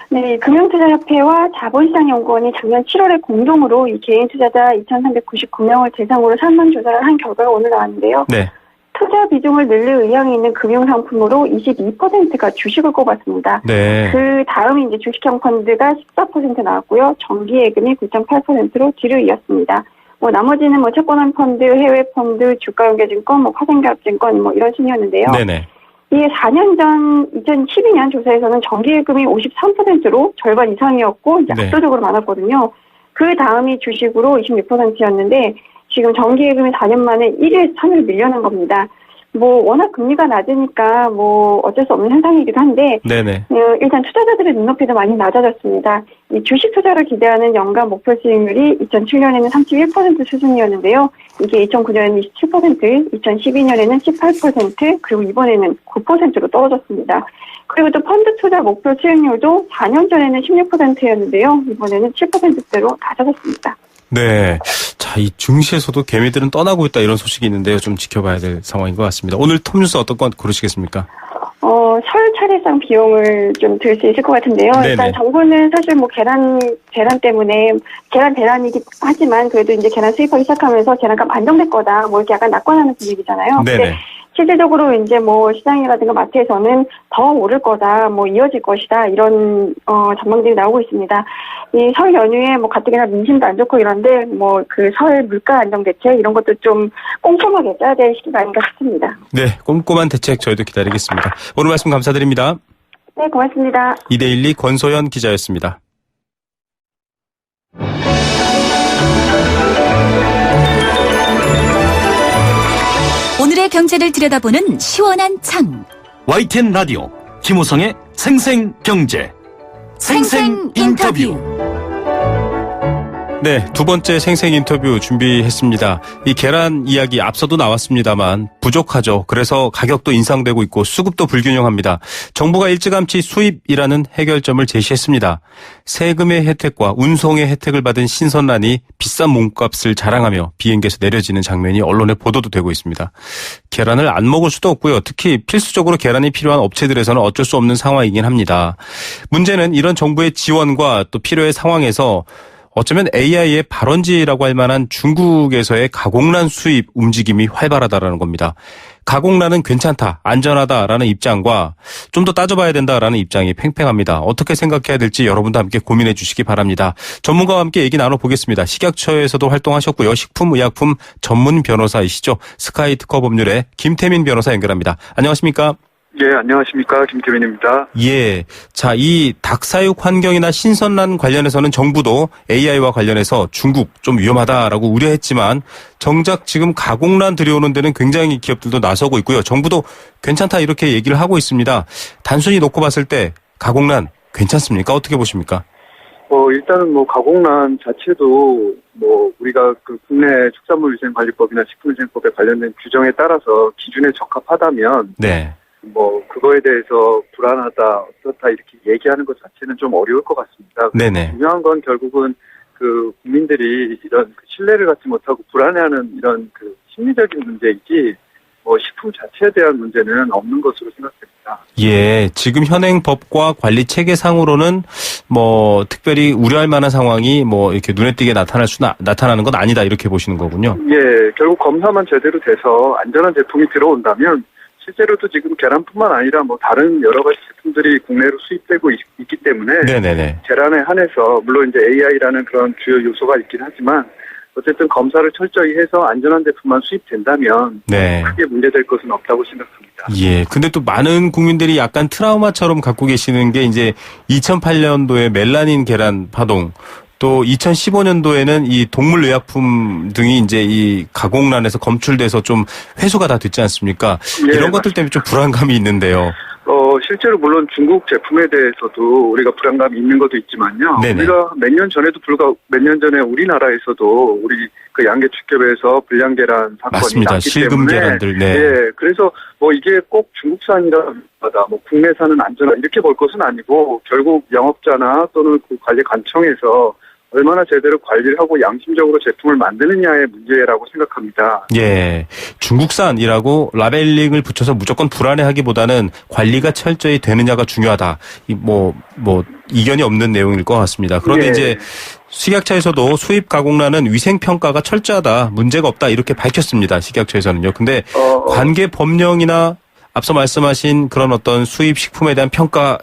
[SPEAKER 11] 네, 금융투자협회와 자본시장연구원이 작년 7월에 공동으로 이 개인 투자자 2,399명을 대상으로 산문 조사를 한 결과가 오늘 나왔는데요.
[SPEAKER 2] 네.
[SPEAKER 11] 투자 비중을 늘릴 의향이 있는 금융상품으로 22%가 주식을 꼽았습니다.
[SPEAKER 2] 네.
[SPEAKER 11] 그 다음이 이제 주식형 펀드가 14% 나왔고요. 정기예금이 9.8%로 뒤를 이었습니다. 뭐 나머지는 뭐 채권형 펀드, 해외 펀드, 주가연계증권, 뭐 화생결합증권 뭐 이런 순이었는데요.
[SPEAKER 2] 네네.
[SPEAKER 11] 이게 4년 전 2012년 조사에서는 정기예금이 53%로 절반 이상이었고 이제
[SPEAKER 2] 네.
[SPEAKER 11] 압도적으로 많았거든요. 그 다음이 주식으로 26%였는데 지금 정기예금이 4년 만에 1위에서 3위로 밀려난 겁니다. 뭐 워낙 금리가 낮으니까 뭐 어쩔 수 없는 현상이기도 한데
[SPEAKER 2] 네네.
[SPEAKER 11] 일단 투자자들의 눈높이도 많이 낮아졌습니다. 이 주식 투자를 기대하는 연간 목표 수익률이 2007년에는 31% 수준이었는데요. 이게 2009년에는 27%, 2012년에는 18%, 그리고 이번에는 9%로 떨어졌습니다. 그리고 또 펀드 투자 목표 수익률도 4년 전에는 16%였는데요. 이번에는 7%대로 낮아졌습니다.
[SPEAKER 2] 네. 자, 이 증시에서도 개미들은 떠나고 있다 이런 소식이 있는데요. 좀 지켜봐야 될 상황인 것 같습니다. 오늘 톱뉴스 어떤 건 고르시겠습니까?
[SPEAKER 11] 설 차례상 비용을 좀 들 수 있을 것 같은데요.
[SPEAKER 2] 네네.
[SPEAKER 11] 일단 정부는 사실 뭐 계란 때문에 계란 대란이긴 하지만 그래도 이제 계란 수입하기 시작하면서 계란값 안정될 거다. 뭐 이렇게 약간 낙관하는 분위기잖아요.
[SPEAKER 2] 네네.
[SPEAKER 11] 근데 실질적으로 이제 뭐 시장이라든가 마트에서는 더 오를 거다, 뭐 이어질 것이다 이런 전망들이 나오고 있습니다. 이 설 연휴에 뭐 가뜩이나 민심도 안 좋고 이런데 뭐 그 설 물가 안정 대책 이런 것도 좀 꼼꼼하게 짜야 될 시기가 아닌가 싶습니다.
[SPEAKER 2] 네, 꼼꼼한 대책 저희도 기다리겠습니다. 오늘 말씀 감사드립니다.
[SPEAKER 11] 네, 고맙습니다.
[SPEAKER 2] 이데일리 권소연 기자였습니다.
[SPEAKER 8] 오늘의 경제를 들여다보는 시원한 창.
[SPEAKER 3] YTN 라디오 김우성의 생생경제 생생 인터뷰.
[SPEAKER 2] 네, 두 번째 생생 인터뷰 준비했습니다. 이 계란 이야기 앞서도 나왔습니다만 부족하죠. 그래서 가격도 인상되고 있고 수급도 불균형합니다. 정부가 일찌감치 수입이라는 해결점을 제시했습니다. 세금의 혜택과 운송의 혜택을 받은 신선란이 비싼 몸값을 자랑하며 비행기에서 내려지는 장면이 언론에 보도도 되고 있습니다. 계란을 안 먹을 수도 없고요. 특히 필수적으로 계란이 필요한 업체들에서는 어쩔 수 없는 상황이긴 합니다. 문제는 이런 정부의 지원과 또 필요의 상황에서 어쩌면 AI의 발원지라고 할 만한 중국에서의 가공란 수입 움직임이 활발하다라는 겁니다. 가공란은 괜찮다, 안전하다라는 입장과 좀 더 따져봐야 된다라는 입장이 팽팽합니다. 어떻게 생각해야 될지 여러분도 함께 고민해 주시기 바랍니다. 전문가와 함께 얘기 나눠보겠습니다. 식약처에서도 활동하셨고요. 식품의약품 전문 변호사이시죠. 스카이 특허 법률의 김태민 변호사 연결합니다. 안녕하십니까?
[SPEAKER 4] 예, 안녕하십니까. 김태민입니다.
[SPEAKER 2] 예. 자, 이 닭사육 환경이나 신선란 관련해서는 정부도 AI와 관련해서 중국 좀 위험하다라고 우려했지만 정작 지금 가공란 들여오는 데는 굉장히 기업들도 나서고 있고요. 정부도 괜찮다 이렇게 얘기를 하고 있습니다. 단순히 놓고 봤을 때 가공란 괜찮습니까? 어떻게 보십니까?
[SPEAKER 4] 일단은 뭐 가공란 자체도 뭐 우리가 그 국내 축산물위생관리법이나 식품위생법에 관련된 규정에 따라서 기준에 적합하다면
[SPEAKER 2] 네.
[SPEAKER 4] 뭐 그거에 대해서 불안하다 어떻다 이렇게 얘기하는 것 자체는 좀 어려울 것 같습니다.
[SPEAKER 2] 네네.
[SPEAKER 4] 중요한 건 결국은 그 국민들이 이런 신뢰를 갖지 못하고 불안해하는 이런 그 심리적인 문제이지 뭐 식품 자체에 대한 문제는 없는 것으로 생각됩니다.
[SPEAKER 2] 예, 지금 현행 법과 관리 체계상으로는 뭐 특별히 우려할 만한 상황이 뭐 이렇게 눈에 띄게 나타나는 건 아니다 이렇게 보시는 거군요.
[SPEAKER 4] 예, 결국 검사만 제대로 돼서 안전한 제품이 들어온다면 실제로도 지금 계란뿐만 아니라 뭐 다른 여러 가지 제품들이 국내로 수입되고 있기 때문에
[SPEAKER 2] 네네네.
[SPEAKER 4] 계란에 한해서 물론 이제 AI라는 그런 주요 요소가 있긴 하지만 어쨌든 검사를 철저히 해서 안전한 제품만 수입된다면
[SPEAKER 2] 네.
[SPEAKER 4] 크게 문제될 것은 없다고 생각합니다.
[SPEAKER 2] 예. 근데 또 많은 국민들이 약간 트라우마처럼 갖고 계시는 게 이제 2008년도에 멜라닌 계란 파동 또 2015년도에는 이 동물의약품 등이 이제 이 가공란에서 검출돼서 좀 회수가 다 됐지 않습니까?
[SPEAKER 4] 예,
[SPEAKER 2] 이런 것들 때문에 좀 불안감이 있는데요.
[SPEAKER 4] 실제로 물론 중국 제품에 대해서도 우리가 불안감이 있는 것도 있지만요.
[SPEAKER 2] 네네.
[SPEAKER 4] 우리가 몇 년 전에 우리나라에서도 우리 그 양계축협에서 불량 계란 사건이
[SPEAKER 2] 맞습니다.
[SPEAKER 4] 났기
[SPEAKER 2] 실금
[SPEAKER 4] 때문에
[SPEAKER 2] 계란들. 네.
[SPEAKER 4] 예, 그래서 뭐 이게 꼭 중국산이라기보다 뭐 국내산은 안전하 이렇게 볼 것은 아니고 결국 영업자나 또는 그 관리 관청에서 얼마나 제대로 관리를 하고 양심적으로 제품을 만드느냐의 문제라고 생각합니다.
[SPEAKER 2] 예. 중국산이라고 라벨링을 붙여서 무조건 불안해하기보다는 관리가 철저히 되느냐가 중요하다. 이견이 없는 내용일 것 같습니다. 그런데
[SPEAKER 4] 예.
[SPEAKER 2] 이제 식약처에서도 수입 가공란은 위생 평가가 철저하다, 문제가 없다 이렇게 밝혔습니다. 식약처에서는요. 근데 관계 법령이나 앞서 말씀하신 그런 어떤 수입 식품에 대한 평가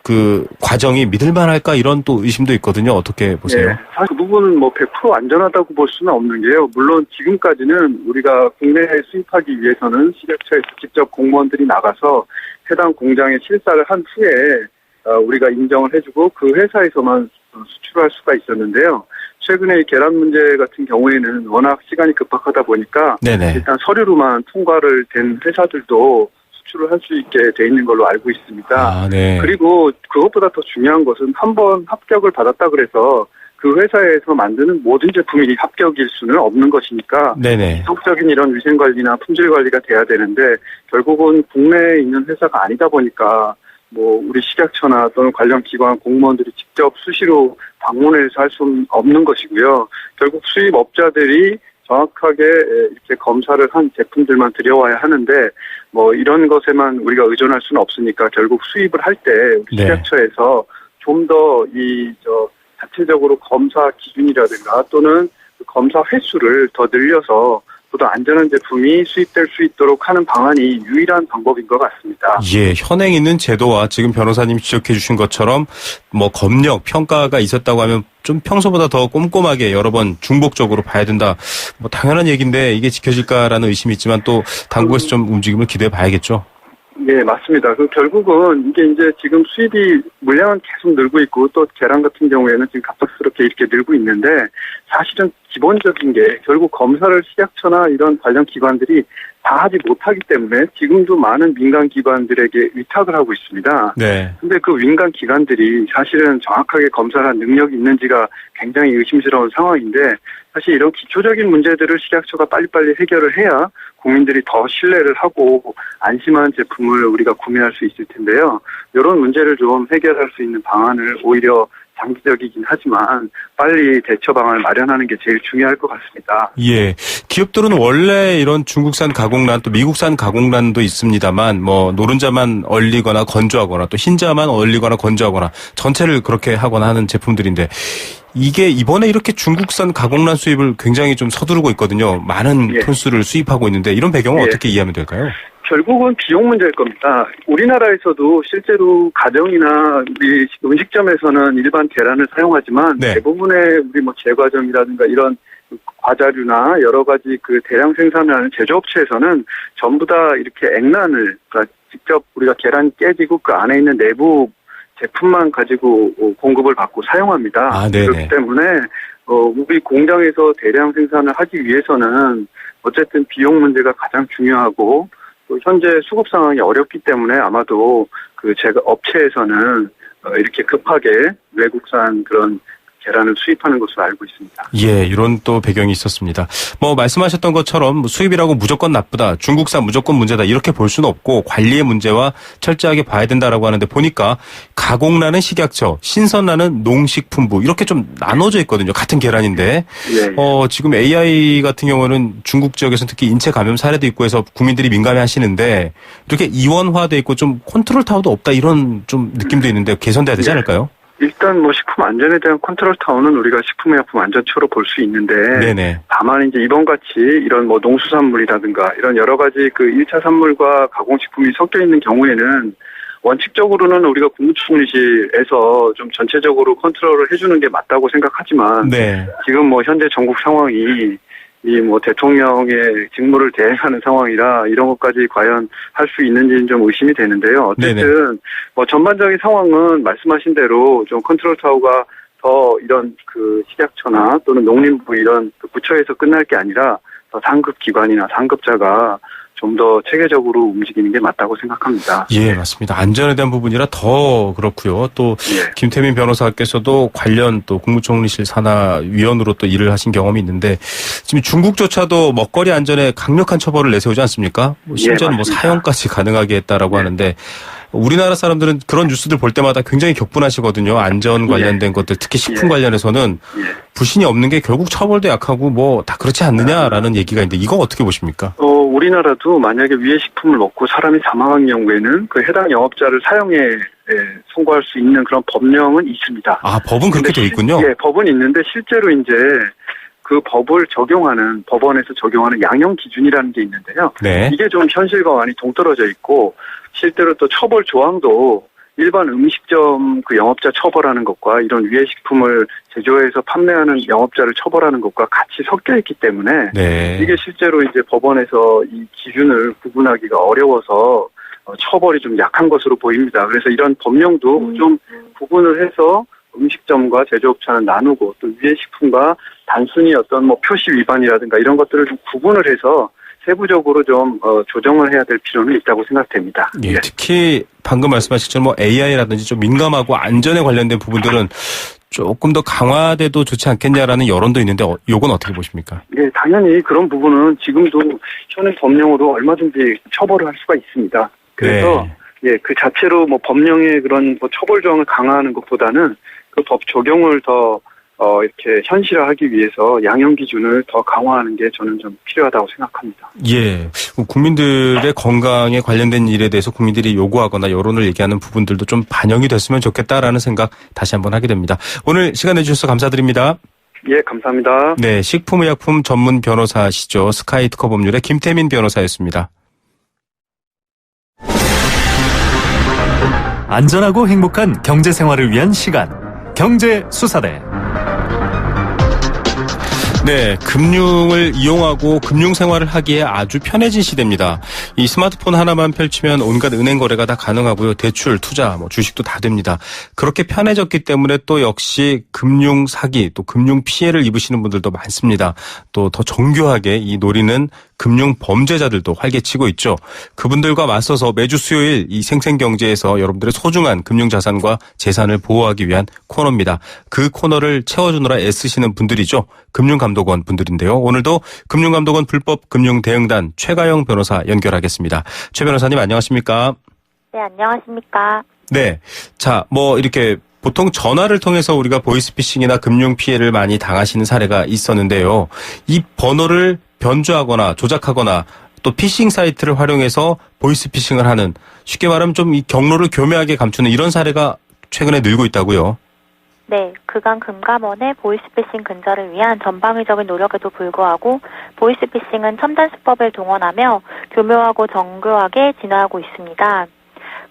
[SPEAKER 2] 그 과정이 믿을만할까 이런 또 의심도 있거든요. 어떻게 보세요?
[SPEAKER 4] 네, 사실 그 부분은 100% 안전하다고 볼 수는 없는 게요. 물론 지금까지는 우리가 국내에 수입하기 위해서는 식약처에서 직접 공무원들이 나가서 해당 공장에 실사를 한 후에 우리가 인정을 해주고 그 회사에서만 수출할 수가 있었는데요. 최근에 이 계란 문제 같은 경우에는 워낙 시간이 급박하다 보니까
[SPEAKER 2] 네네.
[SPEAKER 4] 일단 서류로만 통과를 된 회사들도 수출을 할 수 있게 돼 있는 걸로 알고 있습니다.
[SPEAKER 2] 아, 네.
[SPEAKER 4] 그리고 그것보다 더 중요한 것은 한번 합격을 받았다 그래서 그 회사에서 만드는 모든 제품이 합격일 수는 없는 것이니까
[SPEAKER 2] 네네.
[SPEAKER 4] 지속적인 이런 위생관리나 품질관리가 돼야 되는데 결국은 국내에 있는 회사가 아니다 보니까 우리 식약처나 또는 관련 기관 공무원들이 직접 수시로 방문해서 할 수는 없는 것이고요. 결국 수입업자들이 정확하게 이렇게 검사를 한 제품들만 들여와야 하는데 이런 것에만 우리가 의존할 수는 없으니까 결국 수입을 할 때 우리
[SPEAKER 2] 네.
[SPEAKER 4] 식약처에서 좀 더 자체적으로 검사 기준이라든가 또는 검사 횟수를 더 늘려서 보다 안전한 제품이 수입될 수 있도록 하는 방안이 유일한 방법인 것 같습니다.
[SPEAKER 2] 예, 현행 있는 제도와 지금 변호사님이 지적해 주신 것처럼 검역, 평가가 있었다고 하면 좀 평소보다 더 꼼꼼하게 여러 번 중복적으로 봐야 된다. 당연한 얘기인데 이게 지켜질까라는 의심이 있지만 또 당국에서 좀 움직임을 기대해 봐야겠죠.
[SPEAKER 4] 네, 맞습니다. 결국은 이게 이제 지금 수입이 물량은 계속 늘고 있고 또 계란 같은 경우에는 지금 갑작스럽게 이렇게 늘고 있는데 사실은 기본적인 게 결국 검사를 식약처나 이런 관련 기관들이 다 하지 못하기 때문에 지금도 많은 민간 기관들에게 위탁을 하고 있습니다.
[SPEAKER 2] 네.
[SPEAKER 4] 근데 그 민간 기관들이 사실은 정확하게 검사를 한 능력이 있는지가 굉장히 의심스러운 상황인데 사실 이런 기초적인 문제들을 식약처가 빨리빨리 해결을 해야 국민들이 더 신뢰를 하고 안심한 제품을 우리가 구매할 수 있을 텐데요. 이런 문제를 좀 해결할 수 있는 방안을 오히려 장기적이긴 하지만 빨리 대처 방안을 마련하는 게 제일 중요할 것 같습니다.
[SPEAKER 2] 예. 기업들은 원래 이런 중국산 가공란 또 미국산 가공란도 있습니다만 노른자만 얼리거나 건조하거나 또 흰자만 얼리거나 건조하거나 전체를 그렇게 하거나 하는 제품들인데 이게 이번에 이렇게 중국산 가공란 수입을 굉장히 좀 서두르고 있거든요. 많은 톤수를 수입하고 있는데 이런 배경은 어떻게 이해하면 될까요?
[SPEAKER 4] 결국은 비용 문제일 겁니다. 우리나라에서도 실제로 가정이나 우리 음식점에서는 일반 계란을 사용하지만 대부분의 우리 제과점이라든가 이런 과자류나 여러 가지 그 대량 생산을 하는 제조업체에서는 전부 다 이렇게 액란을 그러니까 직접 우리가 계란이 깨지고 그 안에 있는 내부 제품만 가지고 공급을 받고 사용합니다.
[SPEAKER 2] 아,
[SPEAKER 4] 그렇기 때문에 우리 공장에서 대량 생산을 하기 위해서는 어쨌든 비용 문제가 가장 중요하고 또 현재 수급 상황이 어렵기 때문에 아마도 그 제가 업체에서는 이렇게 급하게 외국산 그런 계란을 수입하는 것으로 알고 있습니다.
[SPEAKER 2] 예, 이런 또 배경이 있었습니다. 말씀하셨던 것처럼 수입이라고 무조건 나쁘다, 중국산 무조건 문제다 이렇게 볼 수는 없고 관리의 문제와 철저하게 봐야 된다라고 하는데 보니까 가공란은 식약처, 신선란은 농식품부 이렇게 좀 나눠져 있거든요. 같은 계란인데 지금 AI 같은 경우는 중국 지역에서 특히 인체 감염 사례도 있고 해서 국민들이 민감해하시는데 이렇게 이원화돼 있고 좀 컨트롤 타워도 없다 이런 좀 느낌도 있는데 개선돼야 되지 않을까요?
[SPEAKER 4] 일단 식품 안전에 대한 컨트롤 타워는 우리가 식품의약품 안전처로 볼 수 있는데
[SPEAKER 2] 네네.
[SPEAKER 4] 다만 이제 이번 같이 이런 농수산물이라든가 이런 여러 가지 그 1차 산물과 가공식품이 섞여 있는 경우에는 원칙적으로는 우리가 국무총리실에서 좀 전체적으로 컨트롤을 해주는 게 맞다고 생각하지만 지금 현재 전국 상황이 대통령의 직무를 대행하는 상황이라 이런 것까지 과연 할 수 있는지는 좀 의심이 되는데요. 어쨌든 전반적인 상황은 말씀하신 대로 좀 컨트롤 타워가 더 이런 그 식약처나 또는 농림부 이런 그 부처에서 끝날 게 아니라 더 상급 기관이나 상급자가 좀 더 체계적으로 움직이는 게 맞다고 생각합니다.
[SPEAKER 2] 예, 맞습니다. 안전에 대한 부분이라 더 그렇고요. 또 김태민 변호사께서도 관련 또 국무총리실 산하위원으로 또 일을 하신 경험이 있는데 지금 중국조차도 먹거리 안전에 강력한 처벌을 내세우지 않습니까? 심지어는 사형까지 가능하게 했다라고 하는데 우리나라 사람들은 그런 뉴스들 볼 때마다 굉장히 격분하시거든요. 안전 관련된 것들, 특히 식품 관련해서는 불신이 없는 게 결국 처벌도 약하고 뭐 다 그렇지 않느냐라는 얘기가 있는데 이거 어떻게 보십니까?
[SPEAKER 4] 우리나라도 만약에 위해 식품을 먹고 사람이 사망한 경우에는 그 해당 영업자를 사형에 선고할 수 있는 그런 법령은 있습니다.
[SPEAKER 2] 아, 법은 그렇게 돼 있군요.
[SPEAKER 4] 예, 법은 있는데 실제로 이제 그 법을 적용하는 법원에서 적용하는 양형 기준이라는 게 있는데요.
[SPEAKER 2] 네.
[SPEAKER 4] 이게 좀 현실과 많이 동떨어져 있고 실제로 또 처벌 조항도 일반 음식점 그 영업자 처벌하는 것과 이런 위해 식품을 제조해서 판매하는 영업자를 처벌하는 것과 같이 섞여 있기 때문에
[SPEAKER 2] 네.
[SPEAKER 4] 이게 실제로 이제 법원에서 이 기준을 구분하기가 어려워서 처벌이 좀 약한 것으로 보입니다. 그래서 이런 법령도 좀 구분을 해서 음식점과 제조업체는 나누고 또 위해 식품과 단순히 어떤 뭐 표시 위반이라든가 이런 것들을 좀 구분을 해서 세부적으로 좀 조정을 해야 될 필요는 있다고 생각됩니다.
[SPEAKER 2] 예, 특히 방금 말씀하셨던 뭐 AI라든지 좀 민감하고 안전에 관련된 부분들은 조금 더 강화돼도 좋지 않겠냐라는 여론도 있는데 이건 어떻게 보십니까?
[SPEAKER 4] 예, 당연히 그런 부분은 지금도 현행 법령으로 얼마든지 처벌을 할 수가 있습니다. 그래서 예, 그 자체로 뭐 법령의 그런 뭐 처벌 조항을 강화하는 것보다는 그 법 적용을 더 이렇게 현실화하기 위해서 양형 기준을 더 강화하는 게 저는 좀 필요하다고 생각합니다.
[SPEAKER 2] 예, 국민들의 건강에 관련된 일에 대해서 국민들이 요구하거나 여론을 얘기하는 부분들도 좀 반영이 됐으면 좋겠다라는 생각 다시 한번 하게 됩니다. 오늘 시간 내주셔서 감사드립니다.
[SPEAKER 4] 예, 감사합니다.
[SPEAKER 2] 네, 식품의약품 전문 변호사시죠. 스카이특허 법률의 김태민 변호사였습니다.
[SPEAKER 3] 안전하고 행복한 경제 생활을 위한 시간. 경제 수사대.
[SPEAKER 2] 네, 금융을 이용하고 금융 생활을 하기에 아주 편해진 시대입니다. 이 스마트폰 하나만 펼치면 온갖 은행 거래가 다 가능하고요. 대출, 투자, 뭐 주식도 다 됩니다. 그렇게 편해졌기 때문에 또 역시 금융 사기, 또 금융 피해를 입으시는 분들도 많습니다. 또 더 정교하게 이 노리는 금융 범죄자들도 활개치고 있죠. 그분들과 맞서서 매주 수요일 이 생생경제에서 여러분들의 소중한 금융자산과 재산을 보호하기 위한 코너입니다. 그 코너를 채워주느라 애쓰시는 분들이죠. 금융감독원 분들인데요. 오늘도 금융감독원 불법금융대응단 최가영 변호사 연결하겠습니다. 최 변호사님 안녕하십니까?
[SPEAKER 12] 네, 안녕하십니까?
[SPEAKER 2] 네. 자, 뭐 이렇게 보통 전화를 통해서 우리가 보이스피싱이나 금융 피해를 많이 당하시는 사례가 있었는데요. 이 번호를 변조하거나 조작하거나 또 피싱 사이트를 활용해서 보이스피싱을 하는, 쉽게 말하면 좀 이 경로를 교묘하게 감추는 이런 사례가 최근에 늘고 있다고요.
[SPEAKER 12] 네, 그간 금감원의 보이스피싱 근절을 위한 전방위적인 노력에도 불구하고 보이스피싱은 첨단 수법을 동원하며 교묘하고 정교하게 진화하고 있습니다.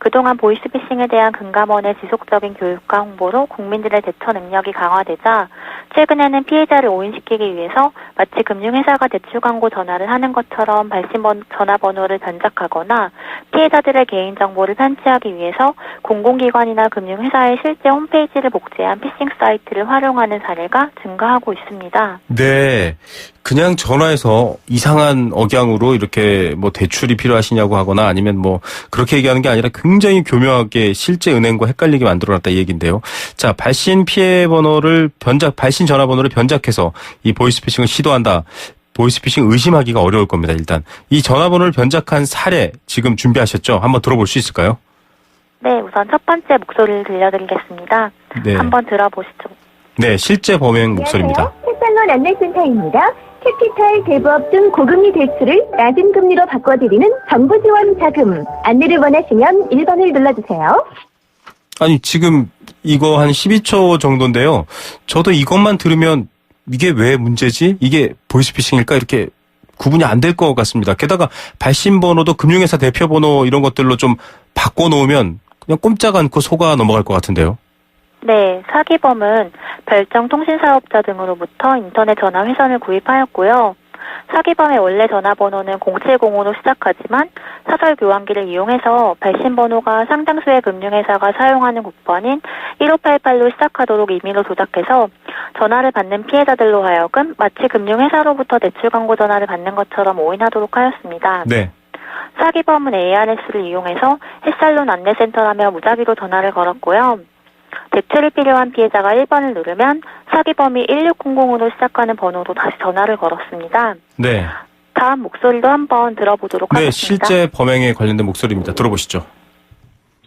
[SPEAKER 12] 그동안 보이스피싱에 대한 금감원의 지속적인 교육과 홍보로 국민들의 대처 능력이 강화되자 최근에는 피해자를 오인시키기 위해서 마치 금융회사가 대출 광고 전화를 하는 것처럼 발신 전화번호를 변작하거나 피해자들의 개인정보를 편취하기 위해서 공공기관이나 금융회사의 실제 홈페이지를 복제한 피싱 사이트를 활용하는 사례가 증가하고 있습니다.
[SPEAKER 2] 네. 그냥 전화해서 이상한 억양으로 이렇게 뭐 대출이 필요하시냐고 하거나 아니면 뭐 그렇게 얘기하는 게 아니라 굉장히 교묘하게 실제 은행과 헷갈리게 만들어놨다 이 얘기인데요. 자, 발신 전화번호를 변작해서 이 보이스피싱을 시도한다. 보이스피싱 의심하기가 어려울 겁니다. 일단 이 전화번호를 변작한 사례 지금 준비하셨죠? 한번 들어볼 수 있을까요?
[SPEAKER 12] 네, 우선 첫 번째 목소리를 들려드리겠습니다.
[SPEAKER 2] 네.
[SPEAKER 12] 한번 들어보시죠.
[SPEAKER 2] 네, 실제 범행 목소리입니다.
[SPEAKER 13] 채상원 안내센터입니다. 캐피탈, 대부업 등 고금리 대출을 낮은 금리로 바꿔드리는 정부 지원 자금. 안내를 원하시면 1번을 눌러주세요.
[SPEAKER 2] 아니, 지금 이거 한 12초 정도인데요. 저도 이것만 들으면 이게 왜 문제지? 이게 보이스피싱일까? 이렇게 구분이 안 될 것 같습니다. 게다가 발신 번호도 금융회사 대표 번호 이런 것들로 좀 바꿔놓으면 그냥 꼼짝 않고 속아 넘어갈 것 같은데요.
[SPEAKER 12] 네, 사기범은 별정 통신사업자 등으로부터 인터넷 전화 회선을 구입하였고요. 사기범의 원래 전화번호는 0705로 시작하지만 사설 교환기를 이용해서 발신 번호가 상당수의 금융회사가 사용하는 국번인 1588로 시작하도록 임의로 조작해서 전화를 받는 피해자들로 하여금 마치 금융회사로부터 대출 광고 전화를 받는 것처럼 오인하도록 하였습니다.
[SPEAKER 2] 네.
[SPEAKER 12] 사기범은 ARS를 이용해서 햇살론 안내센터라며 무작위로 전화를 걸었고요. 대출이 필요한 피해자가 1번을 누르면 사기범이 1600으로 시작하는 번호로 다시 전화를 걸었습니다.
[SPEAKER 2] 네.
[SPEAKER 12] 다음 목소리도 한번 들어보도록 하겠습니다.
[SPEAKER 2] 네, 실제 범행에 관련된 목소리입니다. 들어보시죠.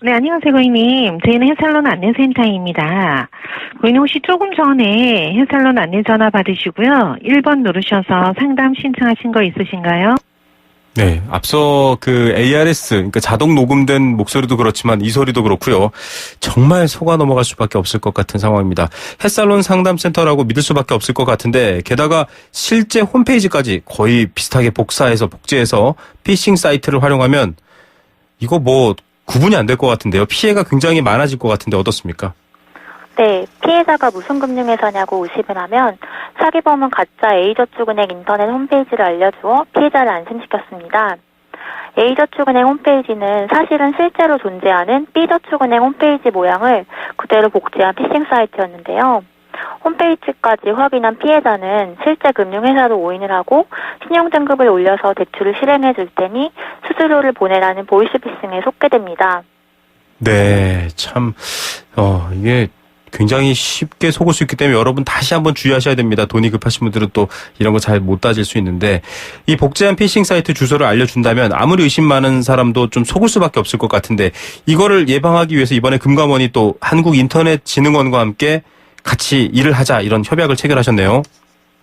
[SPEAKER 14] 네, 안녕하세요, 고객님. 저희는 헤어살론 안내센터입니다. 고객님 혹시 조금 전에 헤어살론 안내 전화 받으시고요. 1번 누르셔서 상담 신청하신 거 있으신가요?
[SPEAKER 2] 네, 앞서 그 ARS, 그러니까 자동 녹음된 목소리도 그렇지만 이 소리도 그렇고요. 정말 속아 넘어갈 수밖에 없을 것 같은 상황입니다. 햇살론 상담센터라고 믿을 수밖에 없을 것 같은데 게다가 실제 홈페이지까지 거의 비슷하게 복제해서 피싱 사이트를 활용하면 이거 뭐 구분이 안 될 것 같은데요. 피해가 굉장히 많아질 것 같은데 어떻습니까?
[SPEAKER 12] 네, 피해자가 무슨 금융회사냐고 의심을 하면 사기범은 가짜 A저축은행 인터넷 홈페이지를 알려주어 피해자를 안심시켰습니다. A저축은행 홈페이지는 사실은 실제로 존재하는 B저축은행 홈페이지 모양을 그대로 복제한 피싱 사이트였는데요. 홈페이지까지 확인한 피해자는 실제 금융회사로 오인을 하고 신용등급을 올려서 대출을 실행해 줄 테니 수수료를 보내라는 보이스피싱에 속게 됩니다.
[SPEAKER 2] 네, 참 이게 굉장히 쉽게 속을 수 있기 때문에 여러분 다시 한번 주의하셔야 됩니다. 돈이 급하신 분들은 또 이런 거 잘 못 따질 수 있는데 이 복제한 피싱 사이트 주소를 알려준다면 아무리 의심 많은 사람도 좀 속을 수밖에 없을 것 같은데 이거를 예방하기 위해서 이번에 금감원이 또 한국인터넷진흥원과 함께 같이 일을 하자 이런 협약을 체결하셨네요.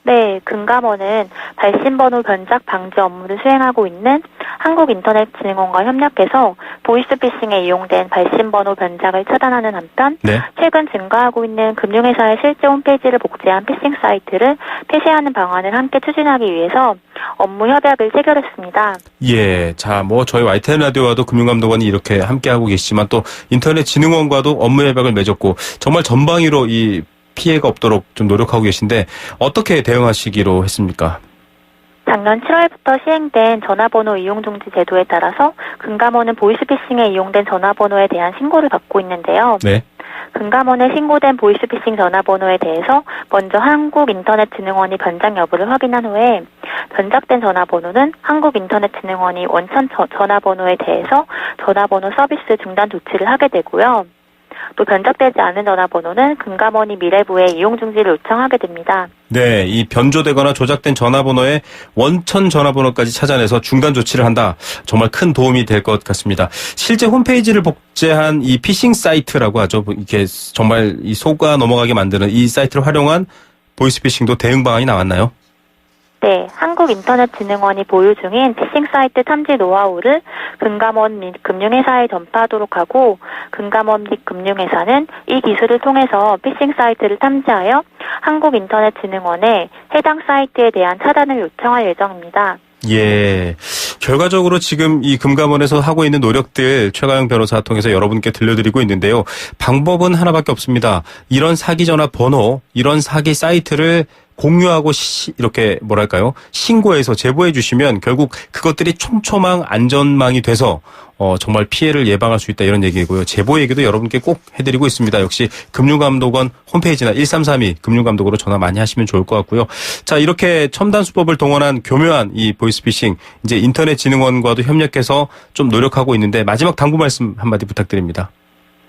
[SPEAKER 12] 네, 금감원은 발신번호 변작 방지 업무를 수행하고 있는 한국인터넷진흥원과 협력해서 보이스피싱에 이용된 발신번호 변작을 차단하는 한편 최근 증가하고 있는 금융회사의 실제 홈페이지를 복제한 피싱 사이트를 폐쇄하는 방안을 함께 추진하기 위해서 업무 협약을 체결했습니다.
[SPEAKER 2] 예, 자, 뭐 저희 YTN 라디오와도 금융감독원이 이렇게 함께하고 계시지만 또 인터넷진흥원과도 업무 협약을 맺었고 정말 전방위로 이 피해가 없도록 좀 노력하고 계신데 어떻게 대응하시기로 했습니까?
[SPEAKER 12] 작년 7월부터 시행된 전화번호 이용 중지 제도에 따라서 금감원은 보이스피싱에 이용된 전화번호에 대한 신고를 받고 있는데요. 네. 금감원에 신고된 보이스피싱 전화번호에 대해서 먼저 한국인터넷진흥원이 변작 여부를 확인한 후에 변작된 전화번호는 한국인터넷진흥원이 원천 전화번호에 대해서 전화번호 서비스 중단 조치를 하게 되고요. 또 변작되지 않은 전화번호는 금감원이 미래부에 이용 중지를 요청하게 됩니다.
[SPEAKER 2] 네, 이 변조되거나 조작된 전화번호의 원천 전화번호까지 찾아내서 중단 조치를 한다. 정말 큰 도움이 될 것 같습니다. 실제 홈페이지를 복제한 이 피싱 사이트라고 하죠. 이게 정말 이 속아 넘어가게 만드는 이 사이트를 활용한 보이스피싱도 대응 방안이 나왔나요?
[SPEAKER 12] 네, 한국인터넷진흥원이 보유 중인 피싱 사이트 탐지 노하우를 금감원 및 금융회사에 전파하도록 하고 금감원 및 금융회사는 이 기술을 통해서 피싱 사이트를 탐지하여 한국인터넷진흥원에 해당 사이트에 대한 차단을 요청할 예정입니다.
[SPEAKER 2] 예. 결과적으로 지금 이 금감원에서 하고 있는 노력들 최가영 변호사 통해서 여러분께 들려드리고 있는데요. 방법은 하나밖에 없습니다. 이런 사기 전화 번호, 이런 사기 사이트를 공유하고 이렇게 뭐랄까요? 신고해서 제보해 주시면 결국 그것들이 촘촘한 안전망이 돼서 정말 피해를 예방할 수 있다 이런 얘기고요. 제보 얘기도 여러분께 꼭 해드리고 있습니다. 역시 금융감독원 홈페이지나 1332 금융감독으로 전화 많이 하시면 좋을 것 같고요. 자, 이렇게 첨단 수법을 동원한 교묘한 이 보이스피싱 이제 인터넷진흥원과도 협력해서 좀 노력하고 있는데 마지막 당부 말씀 한마디 부탁드립니다.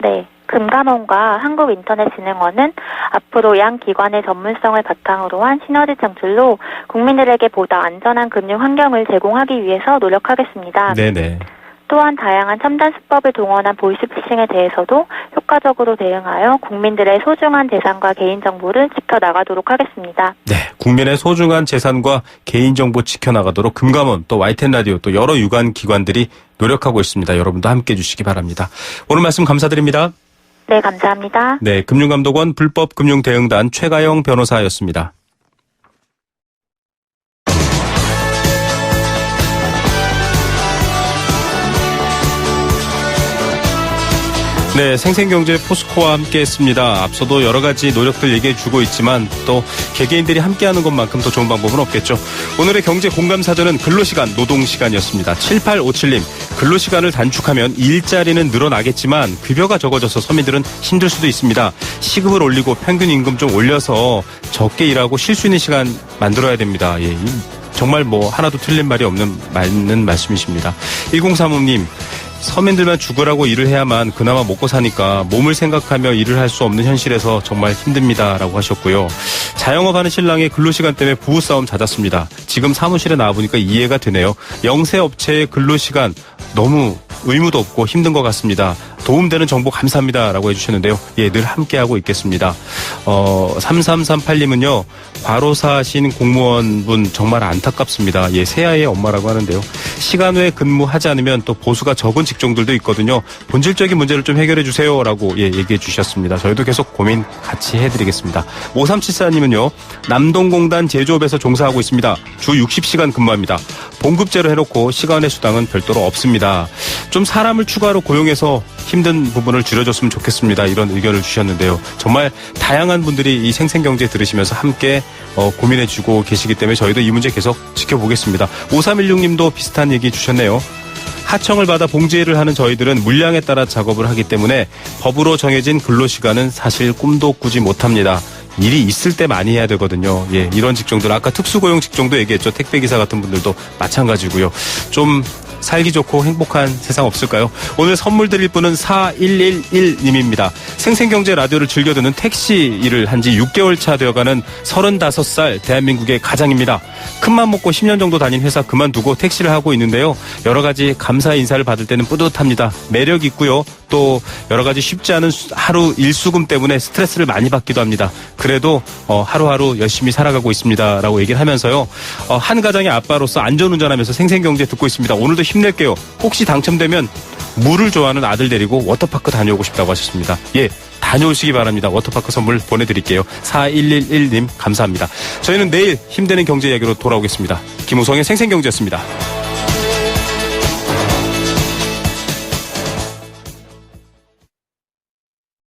[SPEAKER 12] 네. 금감원과 한국인터넷진흥원은 앞으로 양 기관의 전문성을 바탕으로 한 시너지 창출로 국민들에게 보다 안전한 금융 환경을 제공하기 위해서 노력하겠습니다. 네네. 또한 다양한 첨단 수법을 동원한 보이스피싱에 대해서도 효과적으로 대응하여 국민들의 소중한 재산과 개인정보를 지켜나가도록 하겠습니다.
[SPEAKER 2] 네, 국민의 소중한 재산과 개인정보 지켜나가도록 금감원 또 YTN 라디오 또 여러 유관 기관들이 노력하고 있습니다. 여러분도 함께해 주시기 바랍니다. 오늘 말씀 감사드립니다.
[SPEAKER 12] 네, 감사합니다.
[SPEAKER 2] 네, 금융감독원 불법금융대응단 최가영 변호사였습니다. 네, 생생경제 포스코와 함께했습니다. 앞서도 여러 가지 노력들 얘기해주고 있지만 또 개개인들이 함께하는 것만큼 더 좋은 방법은 없겠죠. 오늘의 경제 공감사전은 근로시간, 노동시간이었습니다. 7857님, 근로시간을 단축하면 일자리는 늘어나겠지만 급여가 적어져서 서민들은 힘들 수도 있습니다. 시급을 올리고 평균 임금 좀 올려서 적게 일하고 쉴 수 있는 시간 만들어야 됩니다. 예, 정말 뭐 하나도 틀린 말이 없는 맞는 말씀이십니다. 1035님, 서민들만 죽으라고 일을 해야만 그나마 먹고 사니까 몸을 생각하며 일을 할 수 없는 현실에서 정말 힘듭니다라고 하셨고요. 자영업하는 신랑의 근로시간 때문에 부부싸움 잦았습니다. 지금 사무실에 나와보니까 이해가 되네요. 영세업체의 근로시간 너무 의무도 없고 힘든 것 같습니다. 도움되는 정보 감사합니다라고 해주셨는데요. 예, 늘 함께하고 있겠습니다. 3338님은요. 과로사신 공무원분 정말 안타깝습니다. 예, 새아이의 엄마라고 하는데요. 시간 외에 근무하지 않으면 또 보수가 적은 직종들도 있거든요. 본질적인 문제를 좀 해결해 주세요라고 예, 얘기해 주셨습니다. 저희도 계속 고민 같이 해드리겠습니다. 5374님은요. 남동공단 제조업에서 종사하고 있습니다. 주 60시간 근무합니다. 봉급제로 해놓고 시간의 수당은 별도로 없습니다. 좀 사람을 추가로 고용해서 힘든 부분을 줄여줬으면 좋겠습니다. 이런 의견을 주셨는데요. 정말 다양한 분들이 이 생생경제 들으시면서 함께 고민해주고 계시기 때문에 저희도 이 문제 계속 지켜보겠습니다. 5316님도 비슷한 얘기 주셨네요. 하청을 받아 봉제일을 하는 저희들은 물량에 따라 작업을 하기 때문에 법으로 정해진 근로시간은 사실 꿈도 꾸지 못합니다. 일이 있을 때 많이 해야 되거든요. 예, 이런 직종들 아까 특수고용 직종도 얘기했죠. 택배기사 같은 분들도 마찬가지고요. 좀 살기 좋고 행복한 세상 없을까요? 오늘 선물 드릴 분은 4111님입니다. 생생경제 라디오를 즐겨 듣는 택시 일을 한 지 6개월 차 되어가는 35살 대한민국의 가장입니다. 큰맘 먹고 10년 정도 다닌 회사 그만두고 택시를 하고 있는데요. 여러 가지 감사 인사를 받을 때는 뿌듯합니다. 매력 있고요. 또 여러 가지 쉽지 않은 하루 일수금 때문에 스트레스를 많이 받기도 합니다. 그래도 하루하루 열심히 살아가고 있습니다. 라고 얘기를 하면서요. 한 가정의 아빠로서 안전운전하면서 생생경제 듣고 있습니다. 오늘도 힘낼게요. 혹시 당첨되면 물을 좋아하는 아들 데리고 워터파크 다녀오고 싶다고 하셨습니다. 예, 다녀오시기 바랍니다. 워터파크 선물 보내드릴게요. 4111님 감사합니다. 저희는 내일 힘드는 경제 이야기로 돌아오겠습니다. 김우성의 생생경제였습니다.